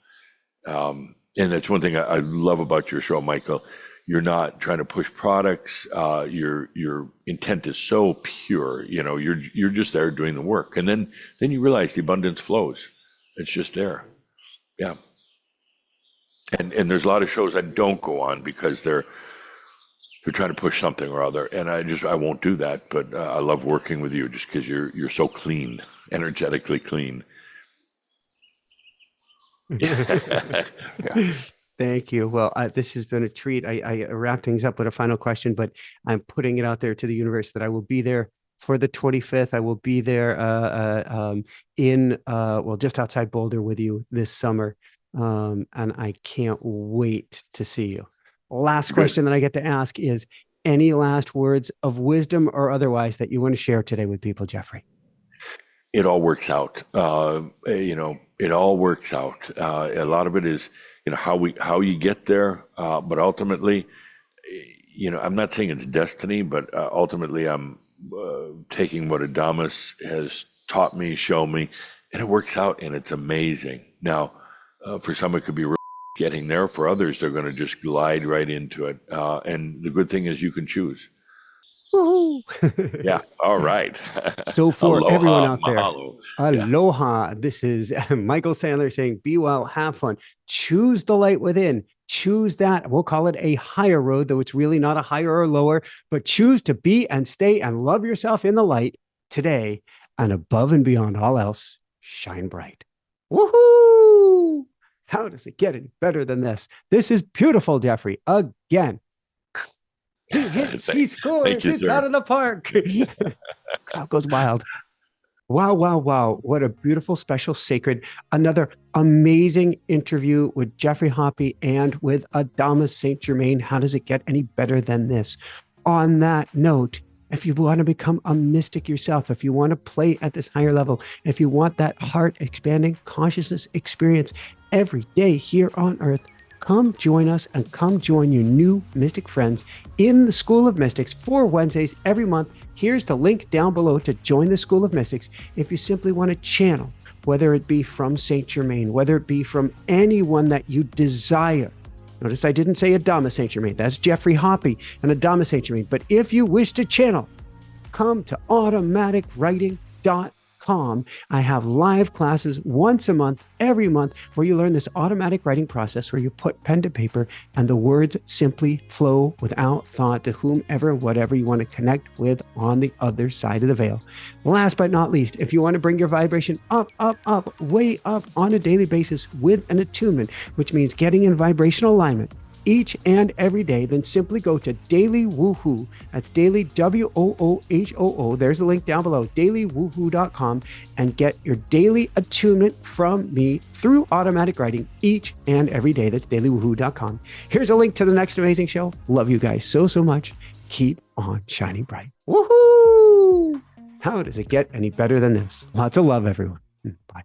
And that's one thing I love about your show, Michael. You're not trying to push products. Your intent is so pure. You're just there doing the work, and then you realize the abundance flows. It's just there. Yeah. And there's a lot of shows I don't go on because they're trying to push something or other, and I won't do that. But I love working with you just because you're so clean. Energetically clean. Yeah. Thank you. Well, this has been a treat. I wrap things up with a final question, but I'm putting it out there to the universe that I will be there for the 25th. I will be there just outside Boulder with you this summer. And I can't wait to see you. Last question that I get to ask is, any last words of wisdom or otherwise that you want to share today with people, Geoffrey? It all works out. It all works out. A lot of it is, how you get there. But ultimately, I'm not saying it's destiny, but ultimately I'm taking what Adamus has taught me, shown me, and it works out, and it's amazing. Now, for some, it could be getting there. For others, they're going to just glide right into it. And the good thing is you can choose. Woohoo! Yeah. All right. So for Aloha, everyone out there, mahalo. Yeah. aloha. This is Michael Sandler saying, be well, have fun, choose the light within, choose that. We'll call it a higher road, though it's really not a higher or lower, but choose to be and stay and love yourself in the light today, and above and beyond all else, shine bright. Woohoo! How does it get any better than this? This is beautiful, Geoffrey. Again. He hits, he scores, you, it's sir. out of the park. Crowd goes wild. Wow, wow, wow. What a beautiful, special, sacred, another amazing interview with Geoffrey Hoppe and with Adamus Saint Germain. How does it get any better than this? On that note, if you want to become a mystic yourself, if you want to play at this higher level, if you want that heart expanding consciousness experience every day here on Earth, come join us and come join your new mystic friends in the School of Mystics 4 Wednesdays every month. Here's the link down below to join the School of Mystics if you simply want to channel, whether it be from Saint Germain, whether it be from anyone that you desire. Notice I didn't say Adamus Saint Germain. That's Geoffrey Hoppe and Adamus Saint Germain. But if you wish to channel, come to automaticwriting.com. I have live classes once a month, every month, where you learn this automatic writing process where you put pen to paper and the words simply flow without thought to whomever, whatever you want to connect with on the other side of the veil. Last but not least, if you want to bring your vibration up, up, up, way up on a daily basis with an attunement, which means getting in vibrational alignment each and every day, then simply go to Daily Woohoo. That's Daily, WOOHOO. There's the link down below, dailywoohoo.com, and get your daily attunement from me through automatic writing each and every day. That's dailywoohoo.com. Here's a link to the next amazing show. Love you guys so, so much. Keep on shining bright. Woohoo! How does it get any better than this? Lots of love, everyone. Bye.